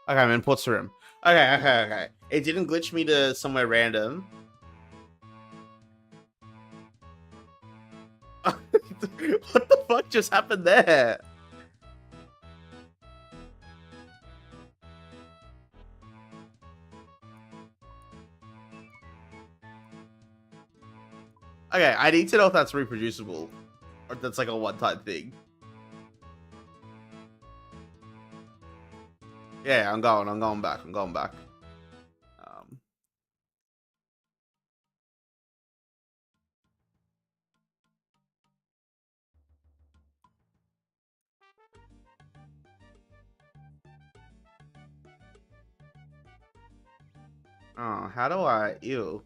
Okay, I'm in Port's room. Okay. It didn't glitch me to somewhere random. What the fuck just happened there? Okay, I need to know if that's reproducible. Or if that's like a one-time thing. Yeah, I'm going back. Oh, how do I... Ew.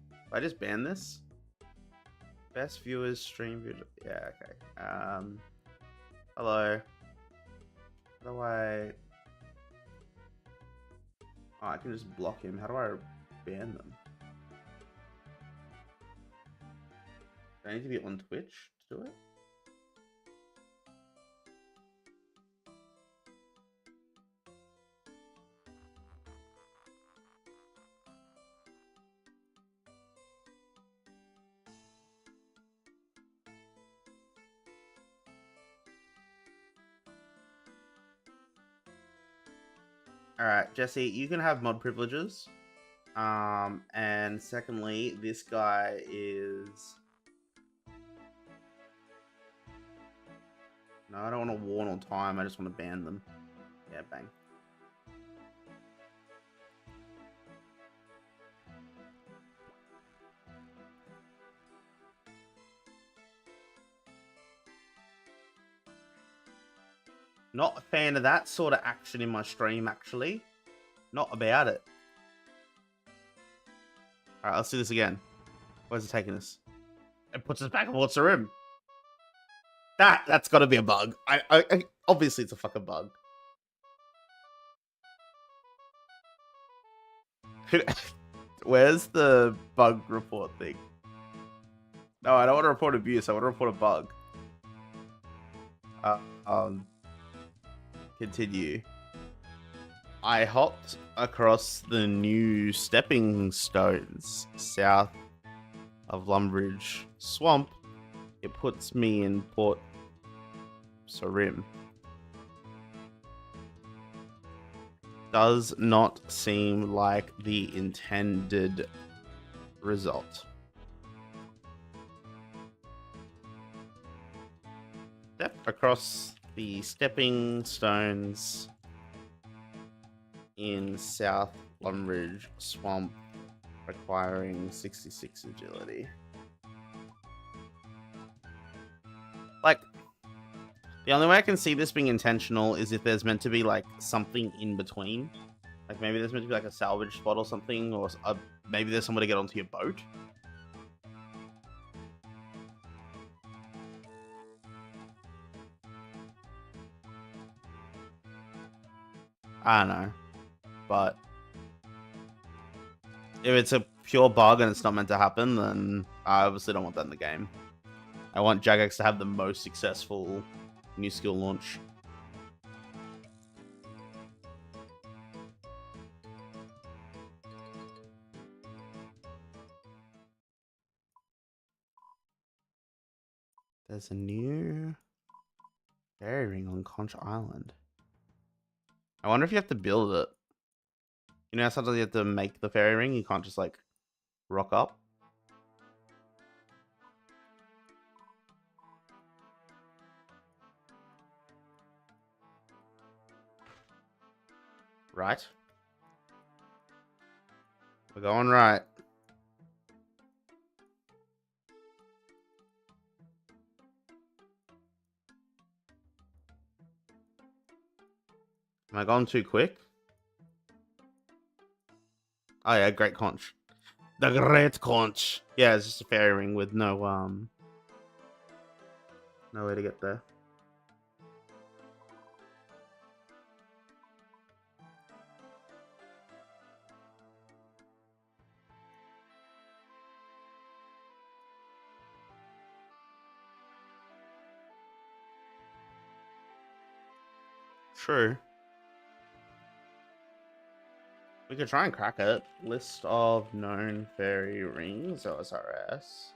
Do I just ban this? Best viewers, stream view... Yeah, okay. Hello. How do I... Oh, I can just block him. How do I ban them? Do I need to be on Twitch to do it? Alright, Jesse, you can have mod privileges. And secondly, this guy is... No, I don't want to warn on time, I just want to ban them. Yeah, bang. Not a fan of that sort of action in my stream, actually. Not about it. Alright, let's do this again. Where's it taking us? It puts us back in What's the Room. That's got to be a bug. I obviously it's a fucking bug. Where's the bug report thing? No, I don't want to report abuse. I want to report a bug. Continue. I hopped across the new stepping stones south of Lumbridge Swamp. It puts me in Port Sarim. Does not seem like the intended result. Step across the stepping stones in South Lumbridge Swamp, requiring 66 agility. Like, the only way I can see this being intentional is if there's meant to be like something in between. Like maybe there's meant to be like a salvage spot or something, or maybe there's somewhere to get onto your boat. I don't know. But if it's a pure bug and it's not meant to happen, then I obviously don't want that in the game. I want Jagex to have the most successful new skill launch. There's a new fairy ring on Conch Island. I wonder if you have to build it. You know, sometimes you have to make the fairy ring. You can't just like rock up. Right. We're going right. Am I going too quick? Oh yeah, Great Conch. The Great Conch. Yeah, it's just a fairy ring with no way to get there. True. We could try and crack it. List of known fairy rings, OSRS.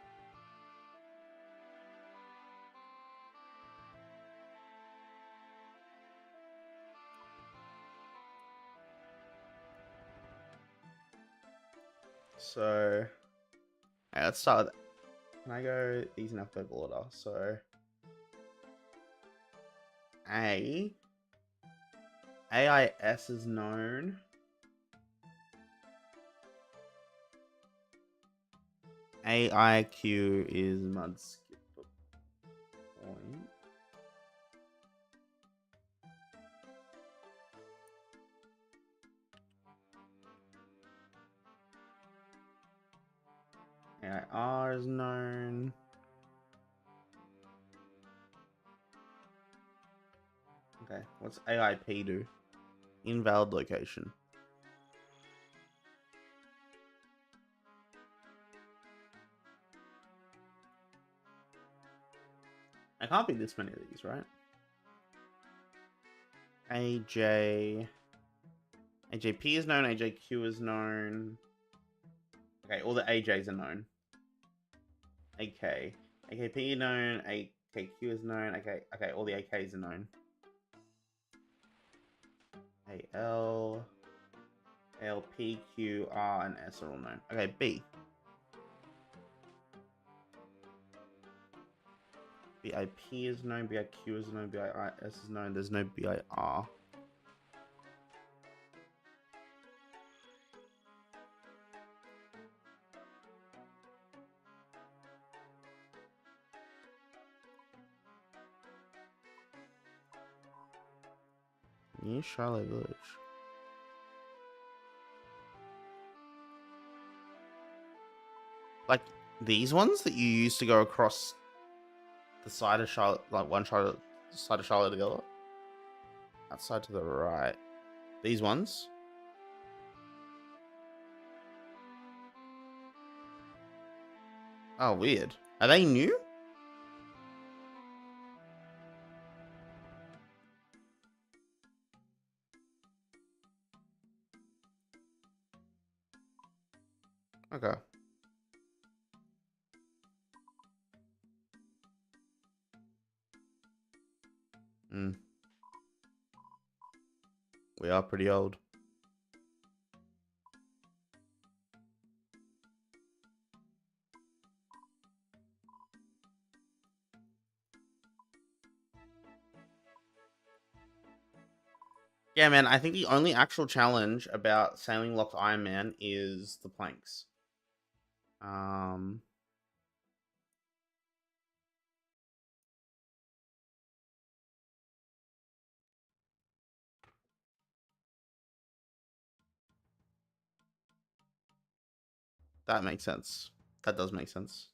So, yeah, let's start with, can I go these in alphabetical order? So, AIS is known. AIQ is Mudskip Point. AIR is known. Okay, what's AIP do? Invalid location. I can't be this many of these, right? AJP is known, AJQ is known. Okay, all the AJs are known. AK. AKP known, AKQ is known, okay, all the AKs are known. AL, ALP, Q, R, and S are all known. Okay, B. BIP is known, BIQ is known, BIS is known, there's no BIR. New Charlotte Village. Like these ones that you used to go across the side of Charlotte, like one side of Charlotte to the other. Outside to the right. These ones. Oh, weird. Are they new? Okay. Hmm. We are pretty old. Yeah, man, I think the only actual challenge about Sailing Locked Iron Man is the planks. That makes sense. That does make sense.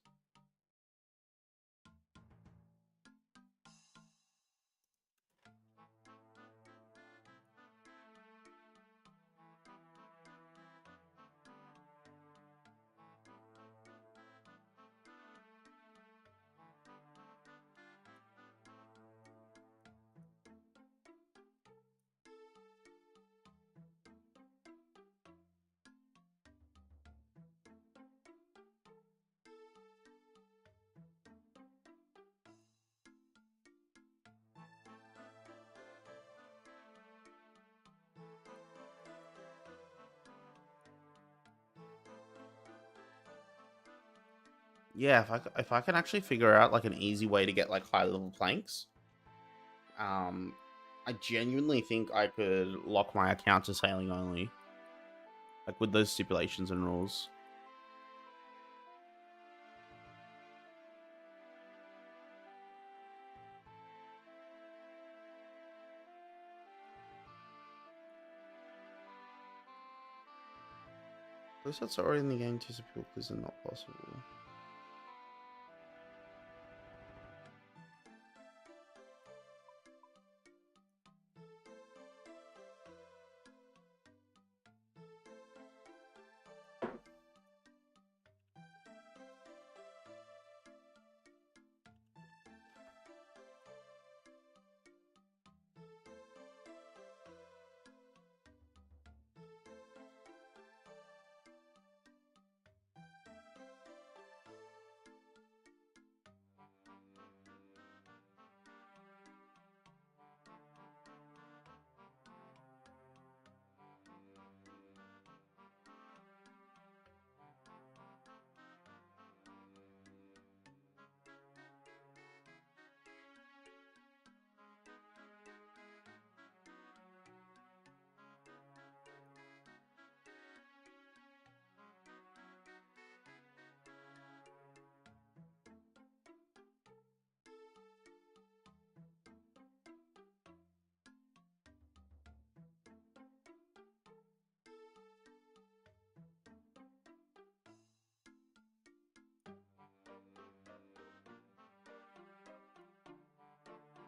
Yeah, if I can actually figure out like an easy way to get like high level planks, um, I genuinely think I could lock my account to sailing only, like with those stipulations and rules. Those sets are already in the game to support quiz are not possible.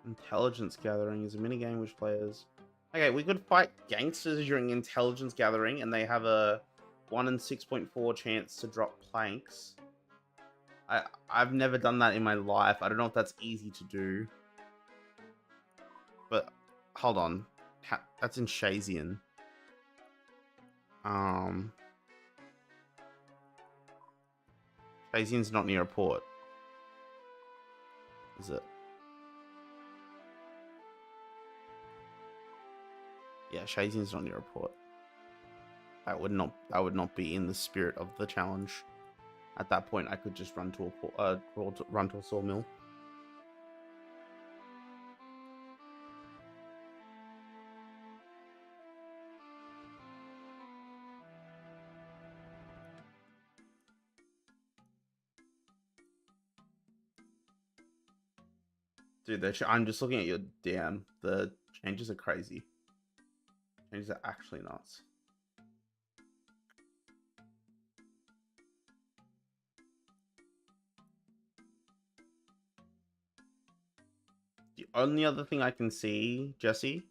Intelligence gathering is a minigame which players. Okay, we could fight gangsters during intelligence gathering, and they have a 1 in 6.4 chance to drop planks. I've never done that in my life. I don't know if that's easy to do. But hold on, that's in Shazian. Shazian's not near a port, is it? Yeah, Shazian's not near a port. That would not be in the spirit of the challenge. At that point, I could just run to a run to a sawmill. Dude, I'm just looking at your DM. The changes are crazy. Changes are actually nuts. The only other thing I can see, Jesse,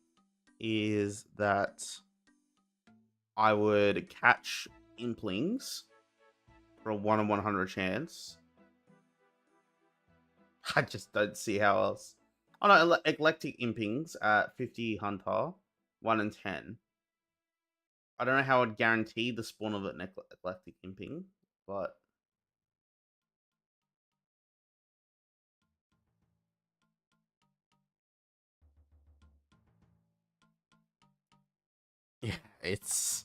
is that I would catch Implings for a 1 in 100 chance. I just don't see how else. Oh no, Eclectic Impings at 50 Hunter, 1 in 10. I don't know how I'd guarantee the spawn of an Eclectic Imping, but yeah, it's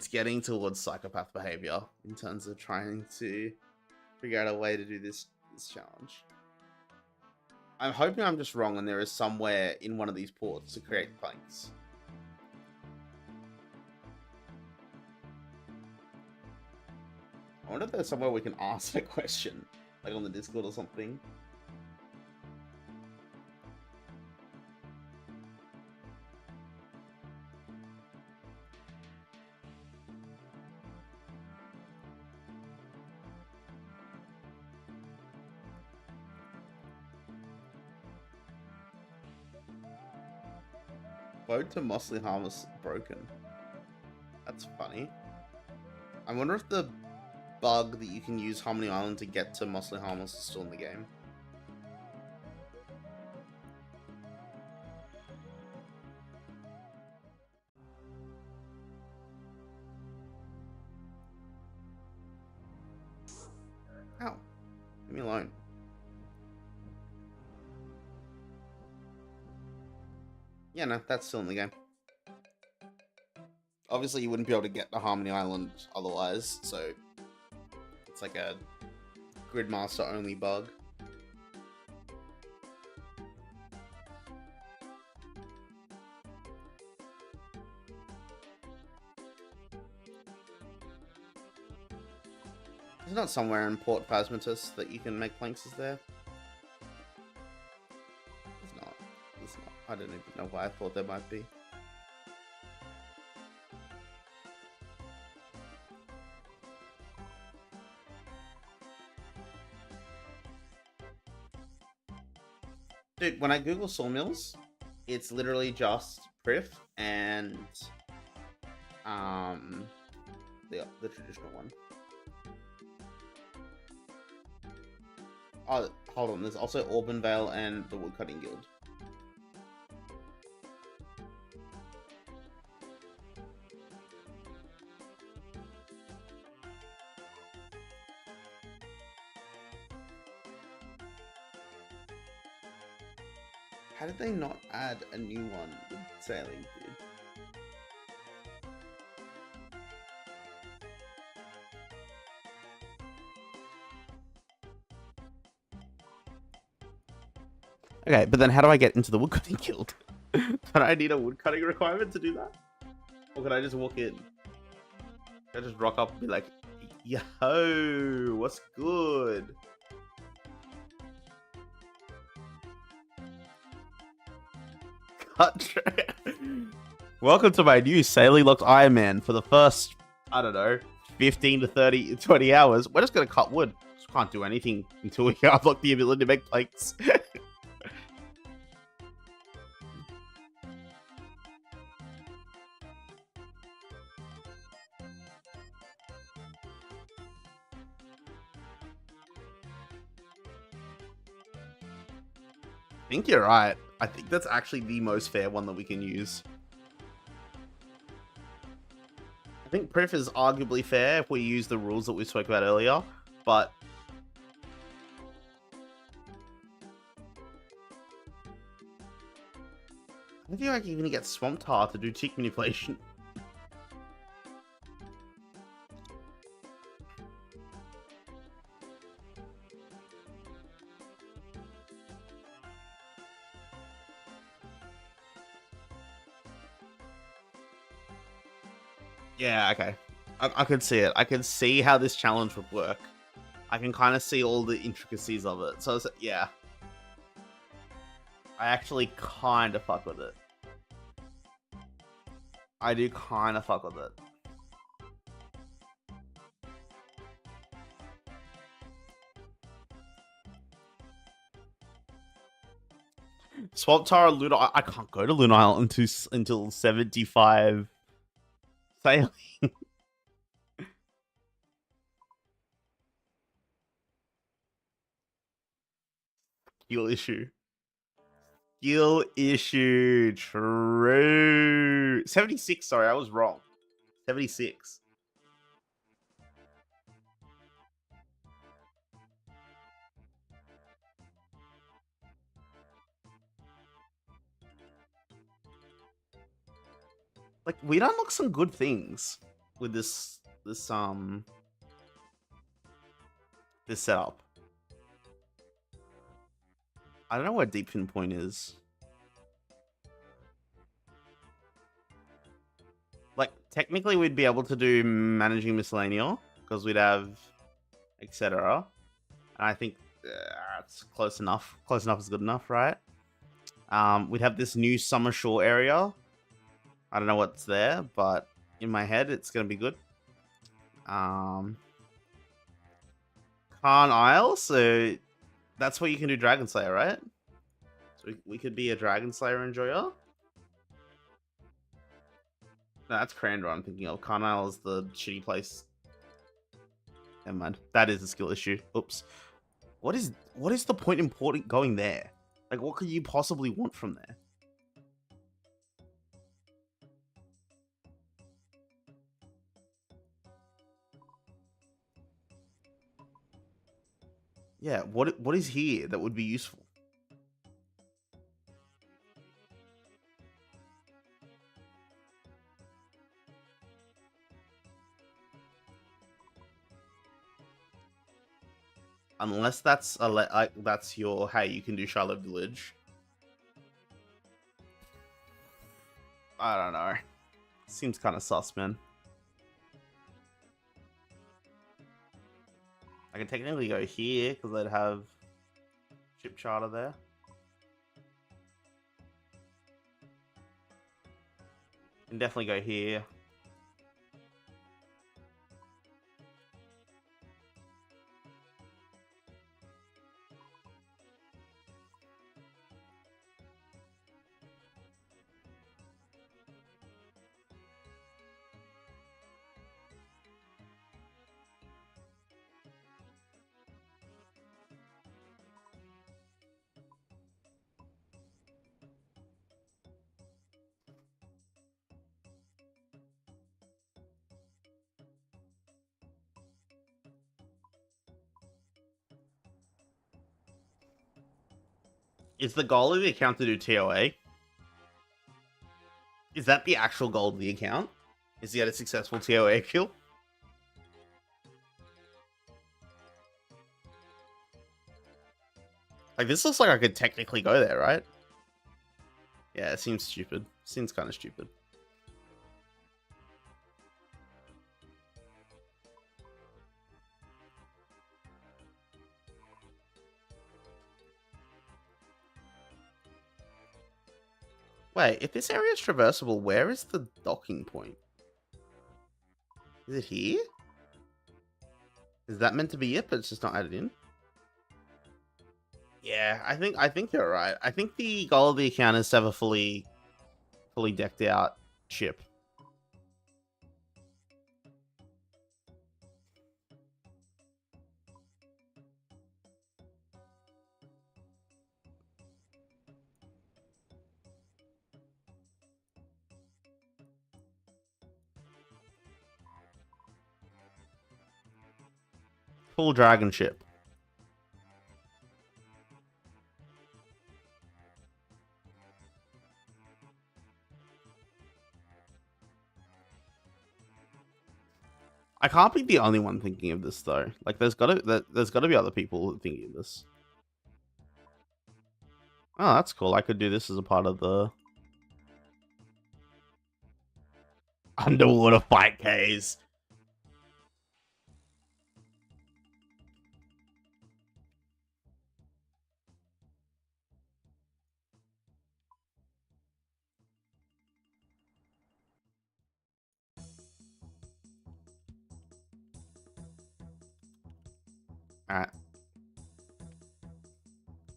getting towards psychopath behavior in terms of trying to figure out a way to do this challenge. I'm hoping I'm just wrong and there is somewhere in one of these ports to create planks. I wonder if there's somewhere we can ask a question, like on the Discord or something. Boat to Mossly Harvest broken. That's funny. I wonder if the bug that you can use Harmony Island to get to Mossly Harvest is still in the game. Ow. Leave me alone. Yeah, no, that's still in the game. Obviously, you wouldn't be able to get to Harmony Island otherwise, so it's like a Gridmaster only bug. There's not somewhere in Port Phasmatus that you can make planks, is there? It's not. It's not. I don't even know why I thought there might be. Dude, when I Google sawmills, it's literally just Prif and the traditional one. Oh, hold on. There's also Auburn and the Woodcutting Guild. How did they not add a new one with sailing, dude? Okay, but then how do I get into the Woodcutting Guild? Don't I need a woodcutting requirement to do that? Or can I just walk in? Can I just rock up and be like, yo, what's good? Welcome to my new Sailing Locked Iron Man. For the first, I don't know, 15 to 20 hours, we're just going to cut wood. Just can't do anything until we unlock the ability to make planks. I think you're right. I think that's actually the most fair one that we can use. I think Prif is arguably fair if we use the rules that we spoke about earlier, but I feel like you're gonna get Swamp Tar to do tick manipulation. Yeah, okay. I can see it. I can see how this challenge would work. I can kind of see all the intricacies of it. So, yeah. I actually kind of fuck with it. I do kind of fuck with it. Swamp Tar Luna. I can't go to Luna Island until 75 sailing. Skill issue. Skill issue. True. 76. Sorry, I was wrong. 76. Like, we'd unlock some good things with this setup. I don't know where Deep Fin Point is. Like, technically we'd be able to do Managing Miscellanea because we'd have etc. And I think it's close enough. Close enough is good enough, right? We'd have this new Summer Shore area. I don't know what's there, but in my head, it's going to be good. Khan Isle, so that's where you can do Dragon Slayer, right? So we could be a Dragon Slayer enjoyer. No, that's Crandor I'm thinking of. Khan Isle is the shitty place. Never mind. That is a skill issue. Oops. What is the point in going there? Like, what could you possibly want from there? Yeah, what is here that would be useful? Unless that's that's your, hey, you can do Charlotte Village. I don't know. Seems kind of sus, man. I can technically go here because I'd have ship charter there. Can definitely go here. Is the goal of the account to do TOA? Is that the actual goal of the account? Is to get a successful TOA kill? Like, this looks like I could technically go there, right? Yeah, it seems stupid. Seems kind of stupid. Wait, if this area is traversable, where is the docking point? Is it here? Is that meant to be it, but it's just not added in? Yeah, I think you're right. I think the goal of the account is to have a fully decked out ship. Full dragon ship. I can't be the only one thinking of this though. Like, there's gotta be other people thinking of this. Oh, that's cool. I could do this as a part of the underwater fight case. Alright.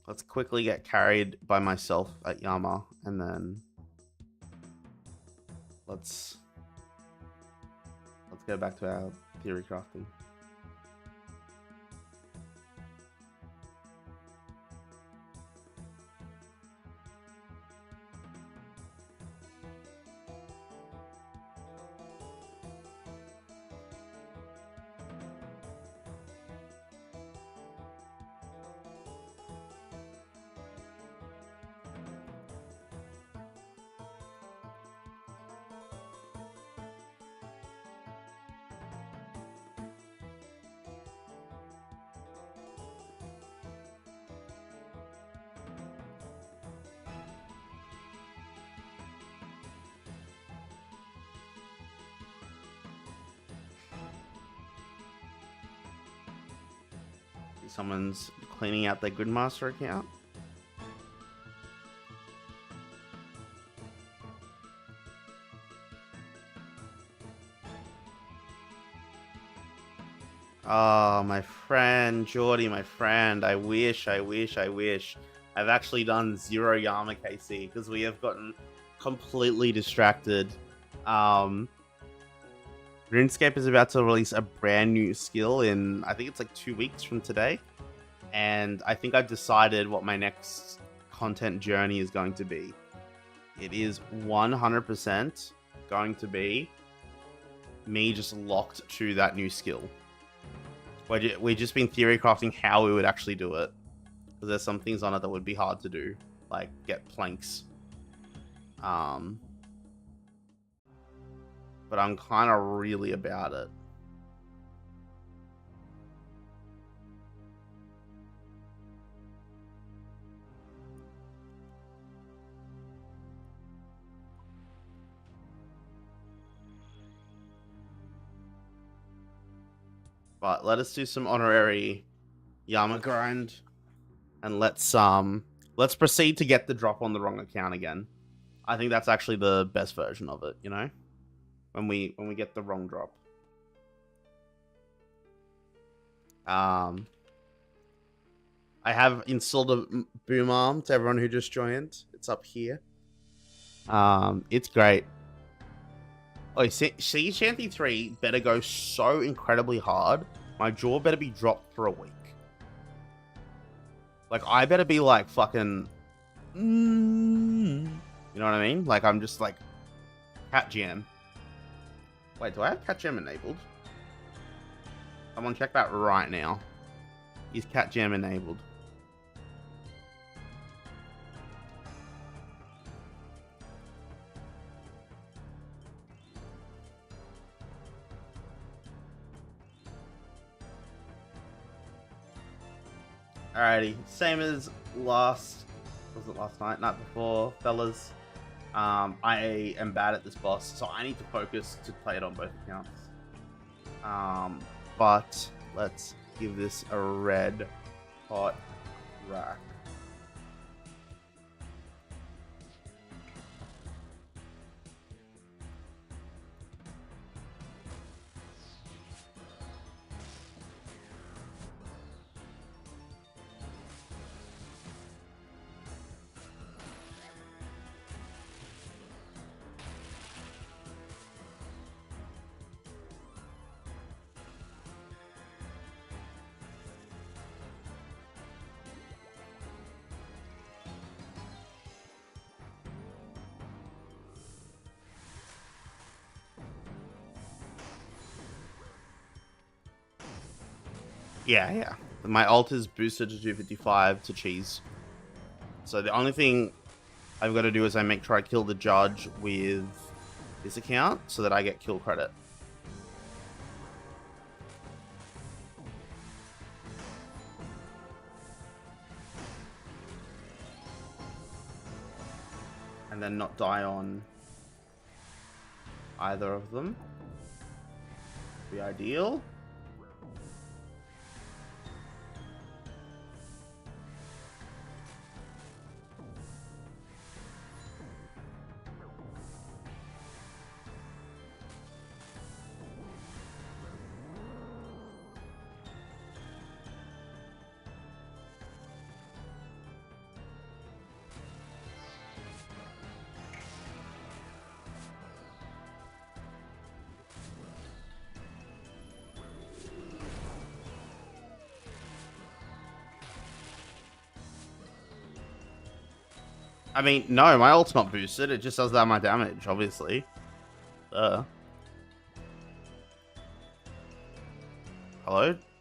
Let's quickly get carried by myself at Yama, and then let's go back to our theory crafting. Someone's cleaning out their Gridmaster account. Oh, my friend, Geordie, my friend. I wish. I've actually done 0 Yama KC because we have gotten completely distracted. RuneScape is about to release a brand new skill in, I think it's like 2 weeks from today. And I think I've decided what my next content journey is going to be. It is 100% going to be me just locked to that new skill. We've just been theory crafting how we would actually do it. Because there's some things on it that would be hard to do. Like, get planks. But I'm kind of really about it. But let us do some honorary Yama grind, and let's proceed to get the drop on the wrong account again. I think that's actually the best version of it, you know? When we get the wrong drop. I have installed a boom arm to everyone who just joined. It's up here. It's great. Oh, Sea Shanty 3 better go so incredibly hard. My jaw better be dropped for a week. Like, I better be like fucking... You know what I mean? Like, I'm just like... Cat Jam. Wait, do I have Cat Jam enabled? Someone check that right now. Is Cat Jam enabled? Alrighty, same as last, was it last night, night before, fellas. I am bad at this boss, so I need to focus to play it on both accounts. But let's give this a red hot rack. Yeah. My ult is boosted to 255 to cheese. So the only thing I've got to do is I make sure I kill the judge with this account so that I get kill credit. And then not die on either of them. Be ideal. I mean, no, my ult's not boosted. It just does that my damage, obviously. Hello?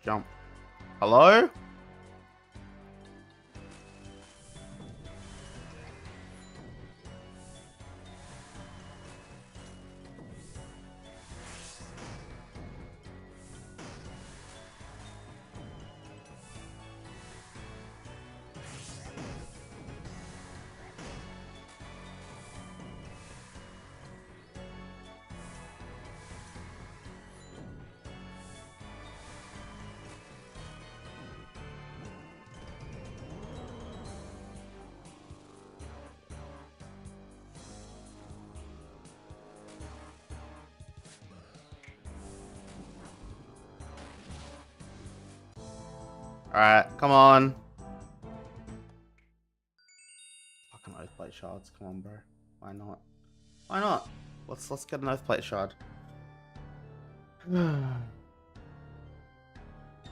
Jump. Hello? Alright, come on. Fucking Oathplate shards, come on, bro. Why not? Why not? Let's get an Oathplate shard.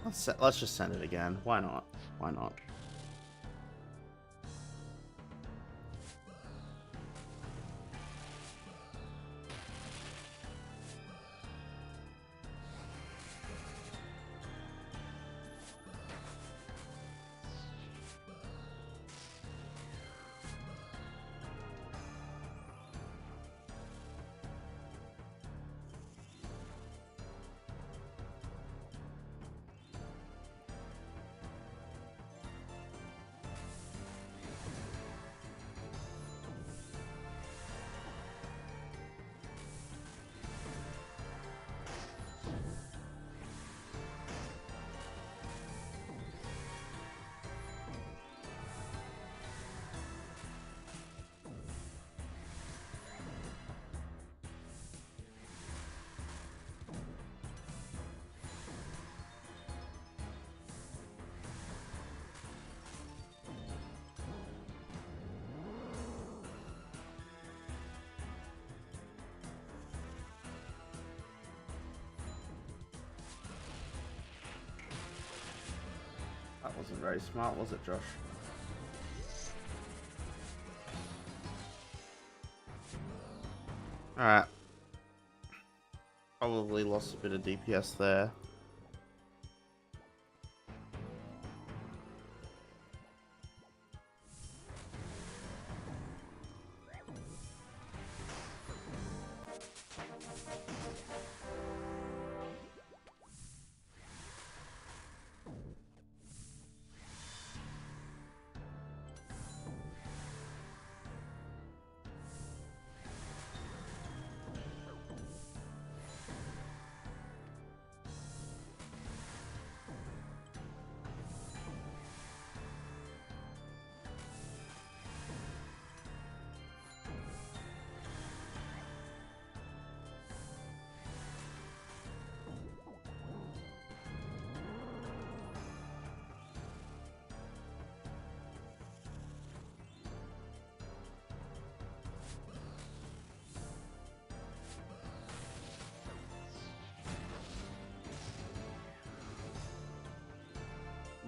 Let's just send it again. Why not? Why not? Wasn't very smart, was it, Josh? Alright. Probably lost a bit of DPS there.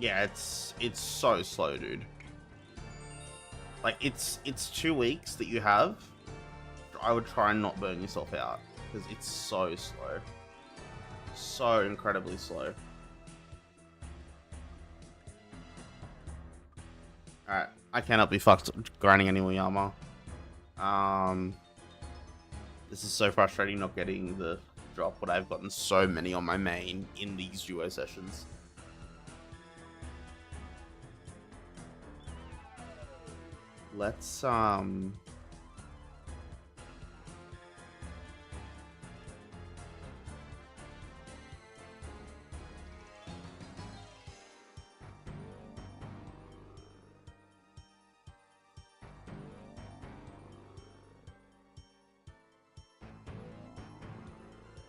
Yeah, it's so slow, dude. Like it's 2 weeks that you have. I would try and not burn yourself out because it's so slow, so incredibly slow. All right, I cannot be fucked grinding any more Yama. This is so frustrating not getting the drop, but I've gotten so many on my main in these duo sessions. Let's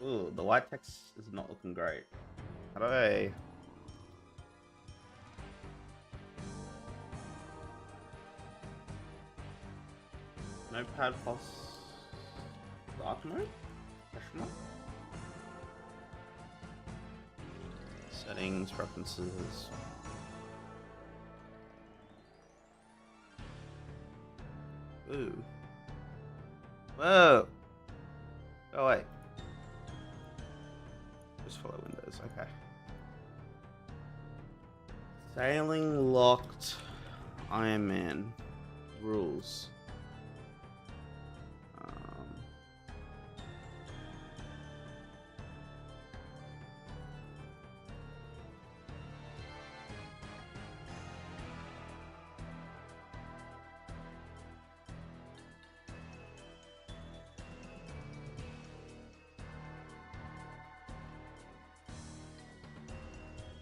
ooh, the white text is not looking great. How do I... Notepad plus dark mode? Question mark? Settings, preferences. Ooh. Whoa! Oh wait. Just follow Windows, okay. Sailing locked Iron Man rules.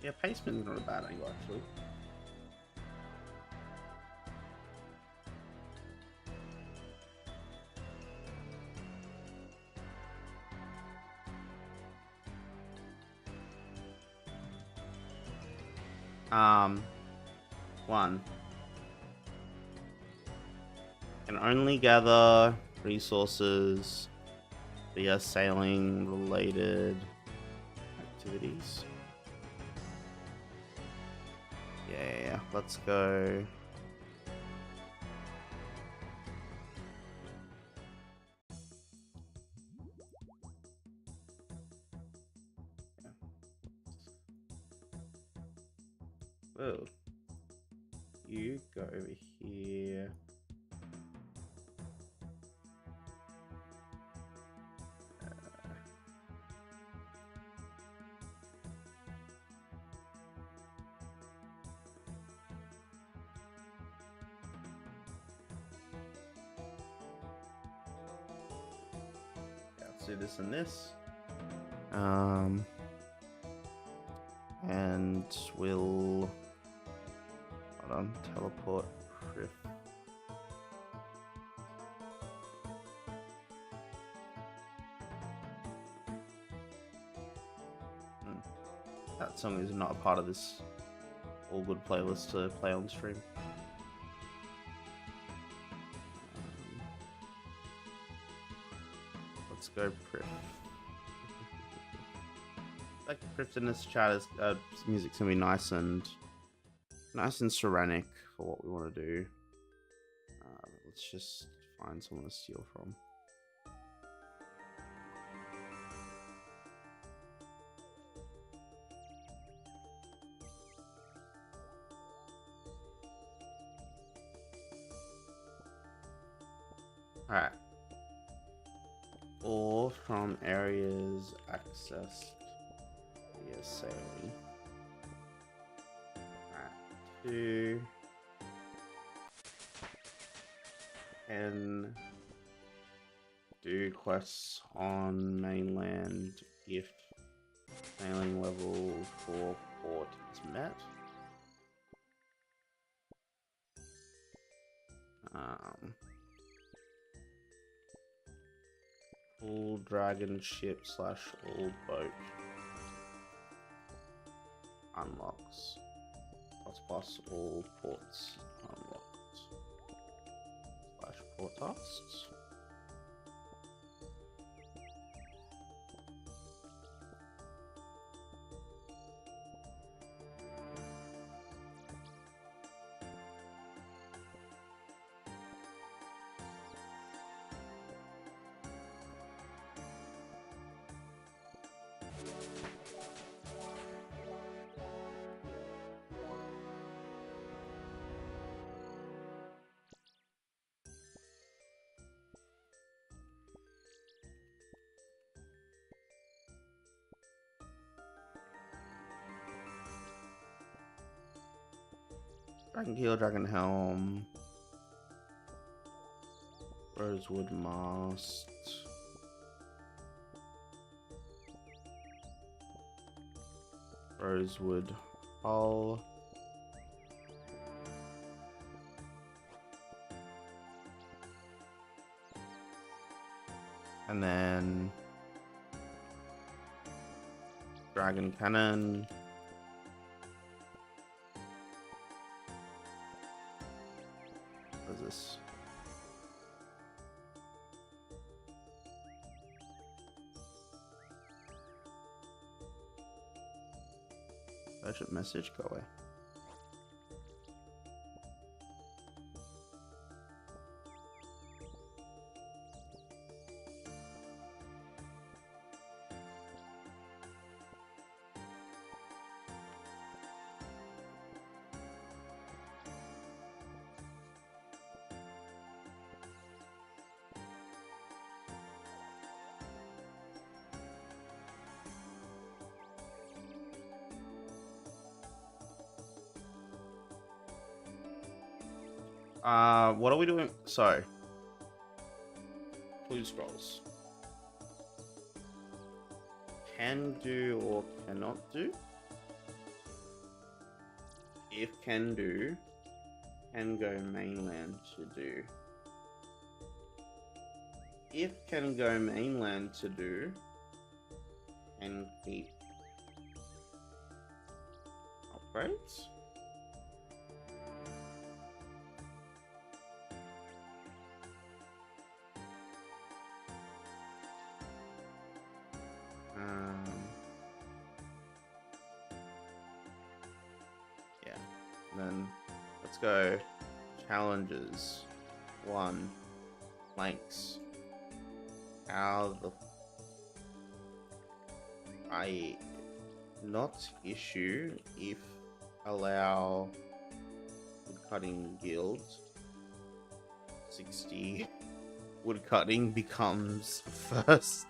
Yeah, Paceman's not a bad angle, actually. One. Can only gather resources via sailing related activities. Yeah, let's go. Whoa. You go over here. Let's do this and this. And we'll hold on, teleport Prif. That song is not a part of this all good playlist to play on stream. Let's go Prif. Like Prif in this chat is music's gonna be nice and Nice and serenic for what we want to do. Let's just find someone to steal from. Alright. Or from areas accessed via sailing. Alright. 2. And do quests on mainland if sailing level 4 port is met. Full dragon ship / all boat unlocks. Plus all ports unlocked. / port tasks. Dragon Keel, Dragon Helm, Rosewood Mast, Rosewood Hull, and then Dragon Cannon. What is this? Urgent message, go away. What are we doing? So, Clue Scrolls. Can do or cannot do? If can do, can go mainland to do. If can go mainland to do, can keep upgrades. Yeah, then let's go challenges. 1 planks. How the I not issue if allow woodcutting guild 60 woodcutting becomes first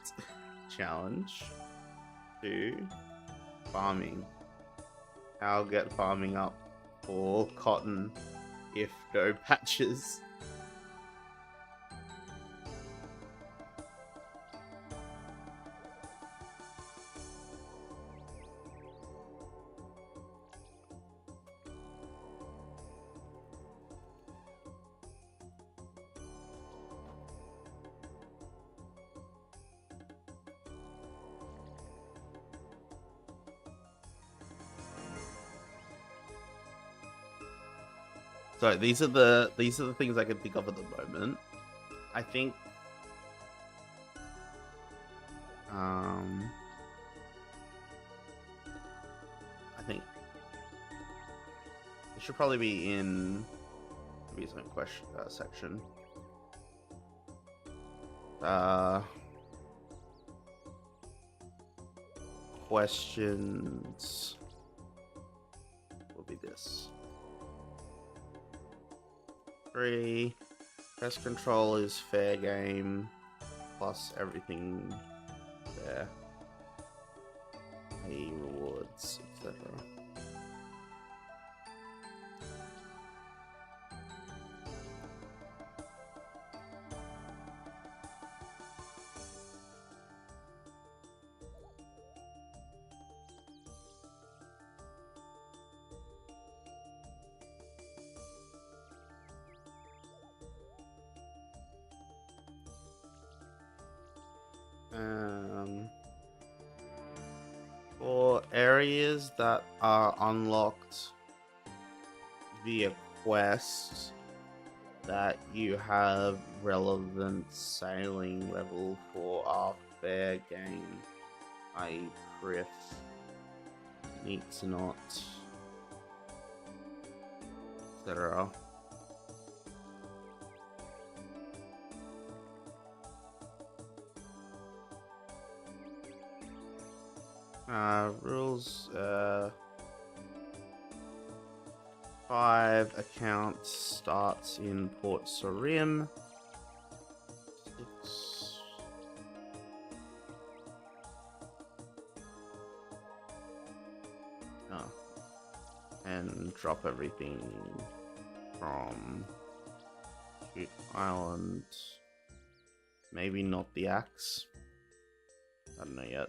challenge. 2 farming. How get farming up for cotton if no patches. So these are the things I can think of at the moment. I think It should probably be in the reason question section. Questions will be this. 3. Pest control is fair game, plus everything there. Pay rewards, etc. For areas that are unlocked via quests that you have relevant sailing level for our fair game, i.e. Prif, needs not, etc. Rules, 5 accounts starts in Port Sarim. 6. Oh. And drop everything from Shoot Island. Maybe not the axe. I don't know yet.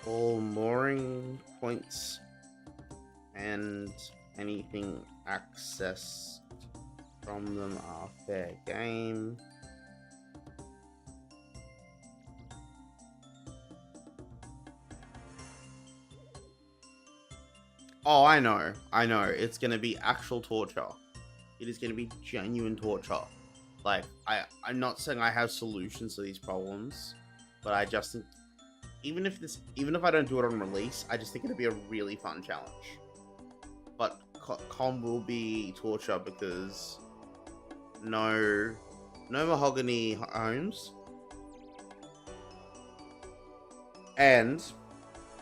All mooring points and anything accessed from them are fair game. Oh, I know. It's gonna be actual torture. It is gonna be genuine torture. Like, I'm not saying I have solutions to these problems, but I just think even if I don't do it on release, I just think it'd be a really fun challenge. But com will be torture because no mahogany homes, and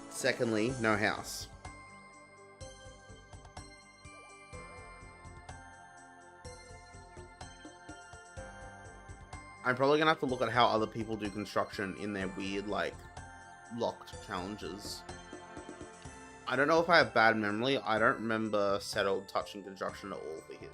secondly, no house. I'm probably gonna have to look at how other people do construction in their weird, like, locked challenges. I don't know if I have bad memory. I don't remember Settled touching construction at all for his.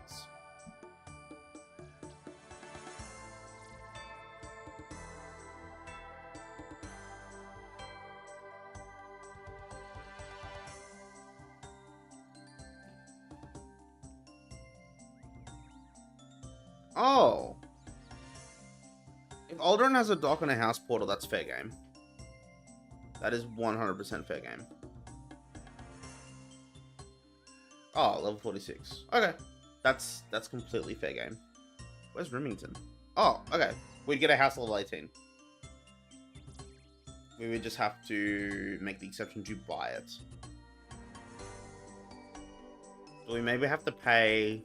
Oh. If Aldrin has a dock and a house portal, that's fair game. That is 100% fair game. Oh, level 46. Okay. That's completely fair game. Where's Remington? Oh, okay. We'd get a house level 18. We would just have to make the exception to buy it. So we maybe have to pay...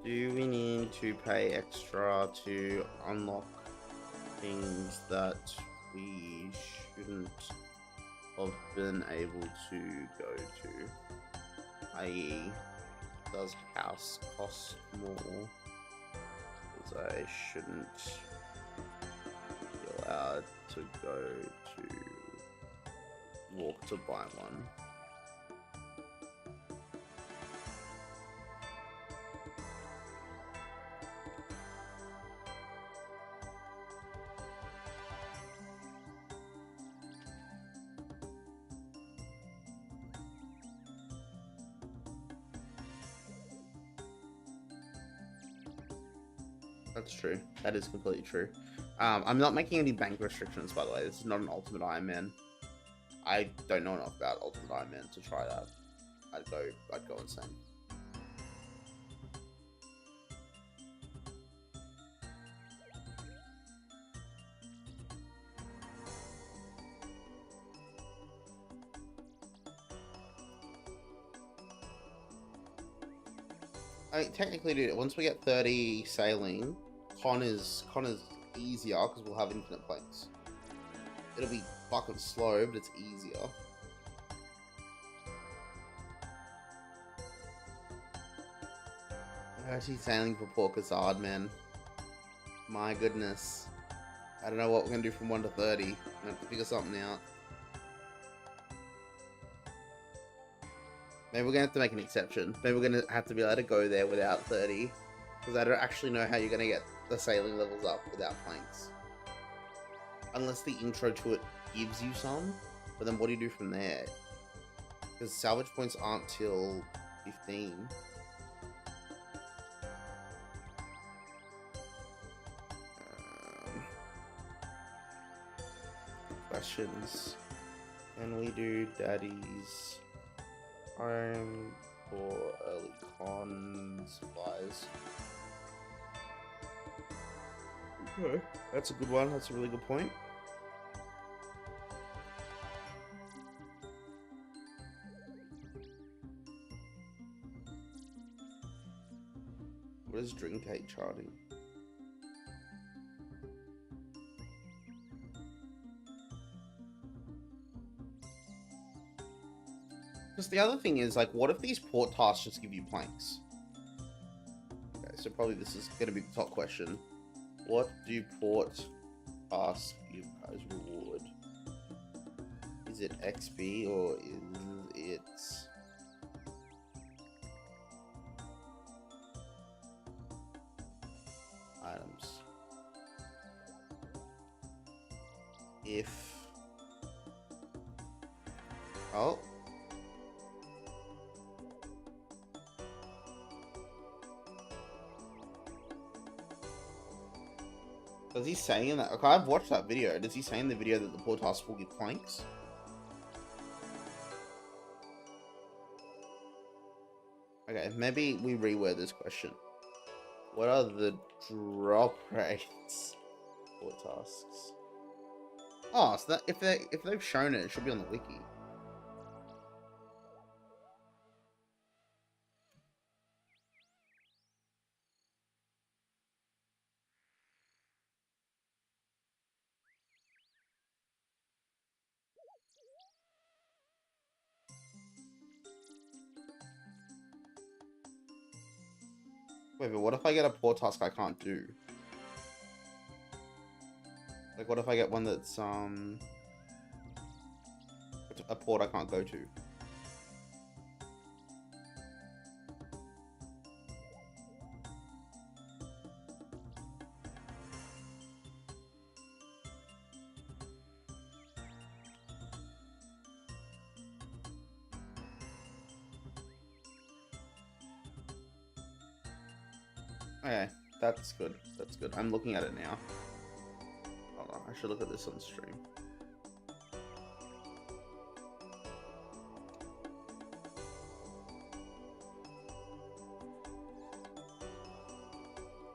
Do we need to pay extra to unlock things that we shouldn't have been able to go to? I.e., does house cost more? Because I shouldn't be allowed to go to walk to buy one. That's true. That is completely true. I'm not making any bank restrictions, by the way. This is not an Ultimate Iron Man. I don't know enough about Ultimate Iron Man to try that. I'd go insane. Technically, dude, once we get 30 sailing, Con is easier because we'll have infinite planks. It'll be fucking slow, but it's easier. Actually, sailing for Port Kazard, man. My goodness. I don't know what we're gonna do from 1 to 30. I'm gonna have to figure something out. Maybe we're gonna have to make an exception. Maybe we're gonna have to be able to go there without 30. Because I don't actually know how you're gonna get the sailing levels up without planks. Unless the intro to it gives you some. But then what do you do from there? Because salvage points aren't till 15. Questions. Can we do Daddy's home for early con supplies? Okay, that's a good one. That's a really good point. What is drink take charting? Because the other thing is, like, what if these port tasks just give you planks? Okay, so probably this is going to be the top question. What do port tasks give as reward? Is it XP or is it... items? If... oh... does he say in that? Okay, I've watched that video. Does he say in the video that the port task will give planks? Okay, maybe we reword this question. What are the drop rates for tasks? Oh, so that if they've shown it, it should be on the wiki. Wait, but what if I get a port task I can't do? Like, what if I get one that's a port I can't go to? Okay, that's good. That's good. I'm looking at it now. Hold on, I should look at this on stream.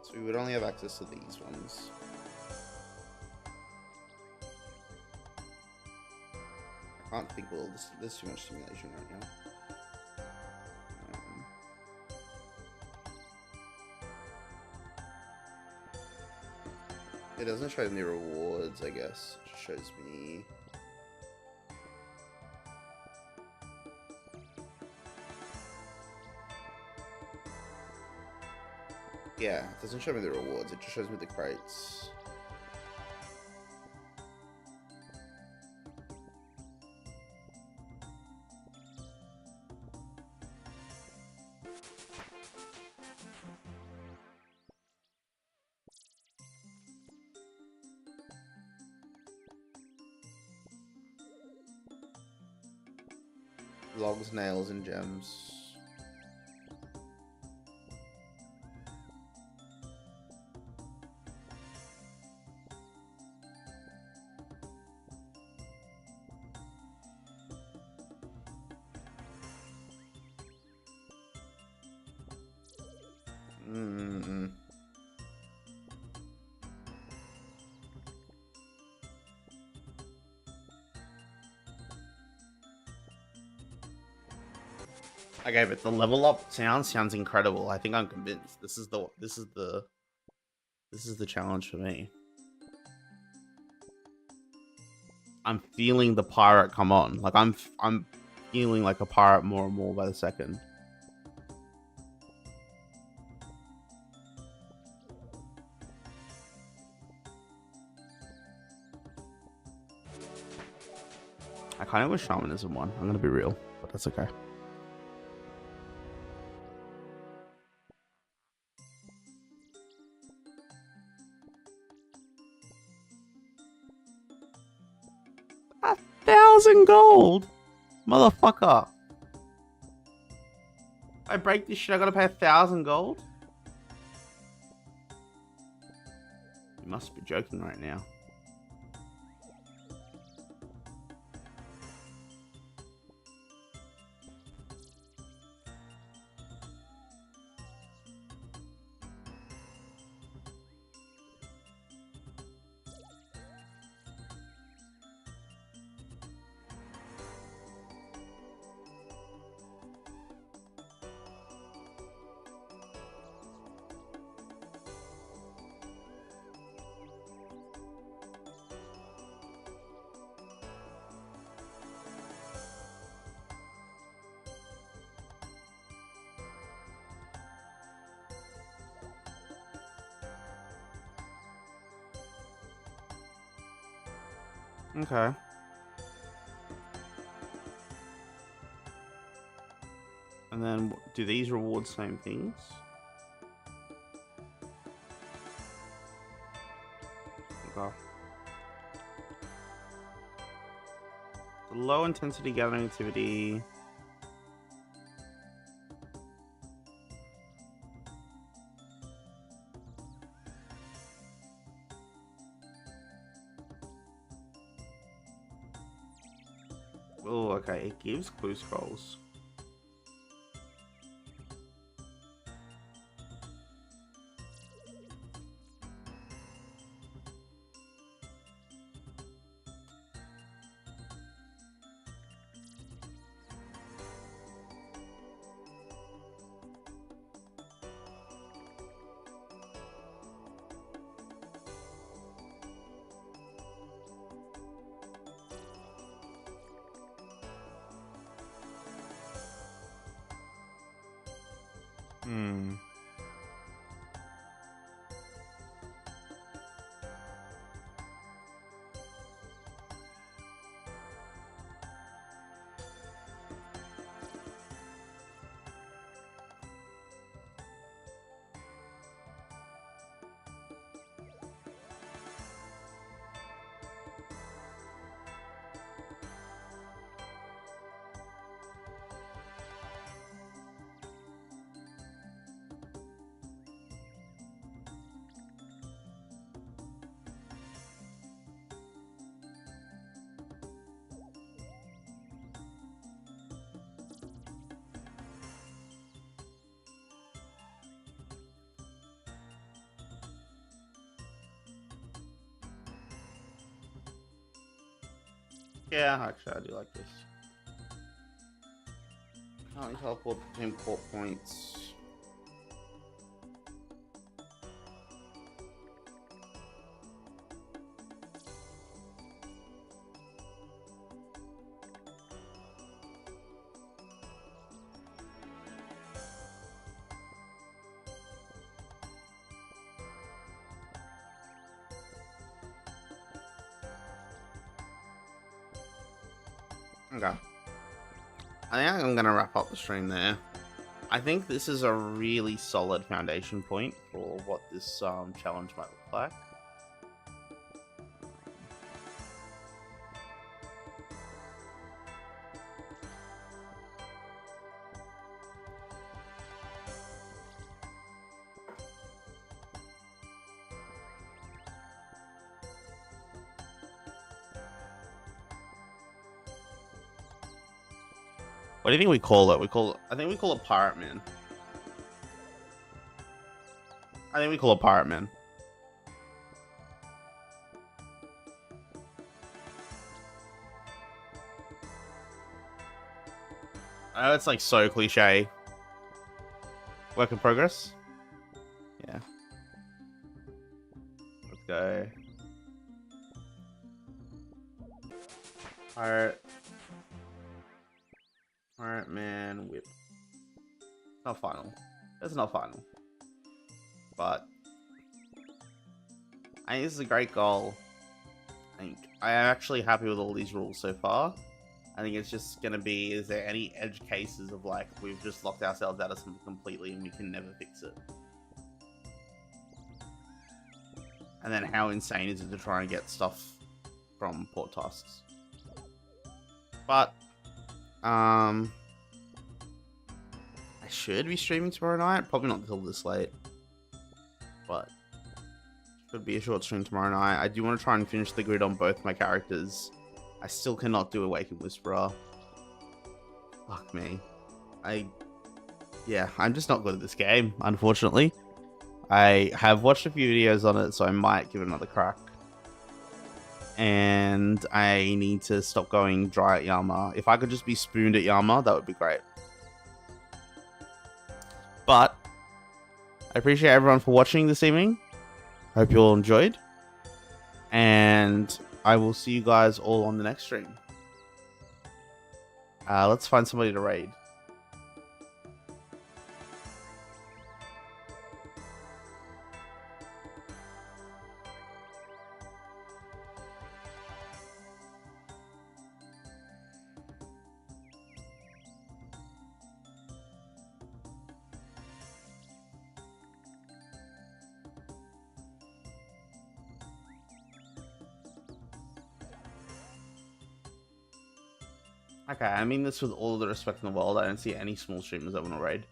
So we would only have access to these ones. I can't think, well, there's too much simulation right now. It doesn't show me rewards, I guess. It just shows me... yeah, it doesn't show me the rewards, it just shows me the crates. Logs, nails, and gems. Mm-mm. Okay, but the level up sounds incredible. I think I'm convinced. This is the challenge for me. I'm feeling the pirate come on. Like I'm feeling like a pirate more and more by the second. I kind of wish Shamanism won. I'm gonna be real, but that's okay. A 1,000 gold, motherfucker! I break this shit. I gotta pay 1,000 gold. You must be joking right now. Okay. And then do these rewards same things? Okay. The low intensity gathering activity. Oh, okay. It gives clue scrolls. Hmm. Yeah, actually, I do like this. Can't teleport between port points. Okay. I think I'm gonna wrap up the stream there. I think this is a really solid foundation point for what this challenge might look like. What do you think we call it? I think we call it Pirate Man. I think we call it Pirate Man. I know it's like so cliche. Work in progress. Yeah. Let's go. Pirate. Pirate Man whip. Not final. It's not final. But I think this is a great goal. I think I am actually happy with all these rules so far. I think it's just gonna be, is there any edge cases of like we've just locked ourselves out of something completely and we can never fix it? And then how insane is it to try and get stuff from port tasks? But I should be streaming tomorrow night. Probably not until this late, but should be a short stream tomorrow night. I do want to try and finish the grid on both my characters. I still cannot do Awakened Whisperer. Fuck me. Yeah, I'm just not good at this game, unfortunately. I have watched a few videos on it, so I might give it another crack. And I need to stop going dry at Yama. If I could just be spooned at Yama, that would be great. But I appreciate everyone for watching this evening. Hope you all enjoyed. And I will see you guys all on the next stream. Let's find somebody to raid. Okay, I mean this with all the respect in the world. I don't see any small streamers that want to raid.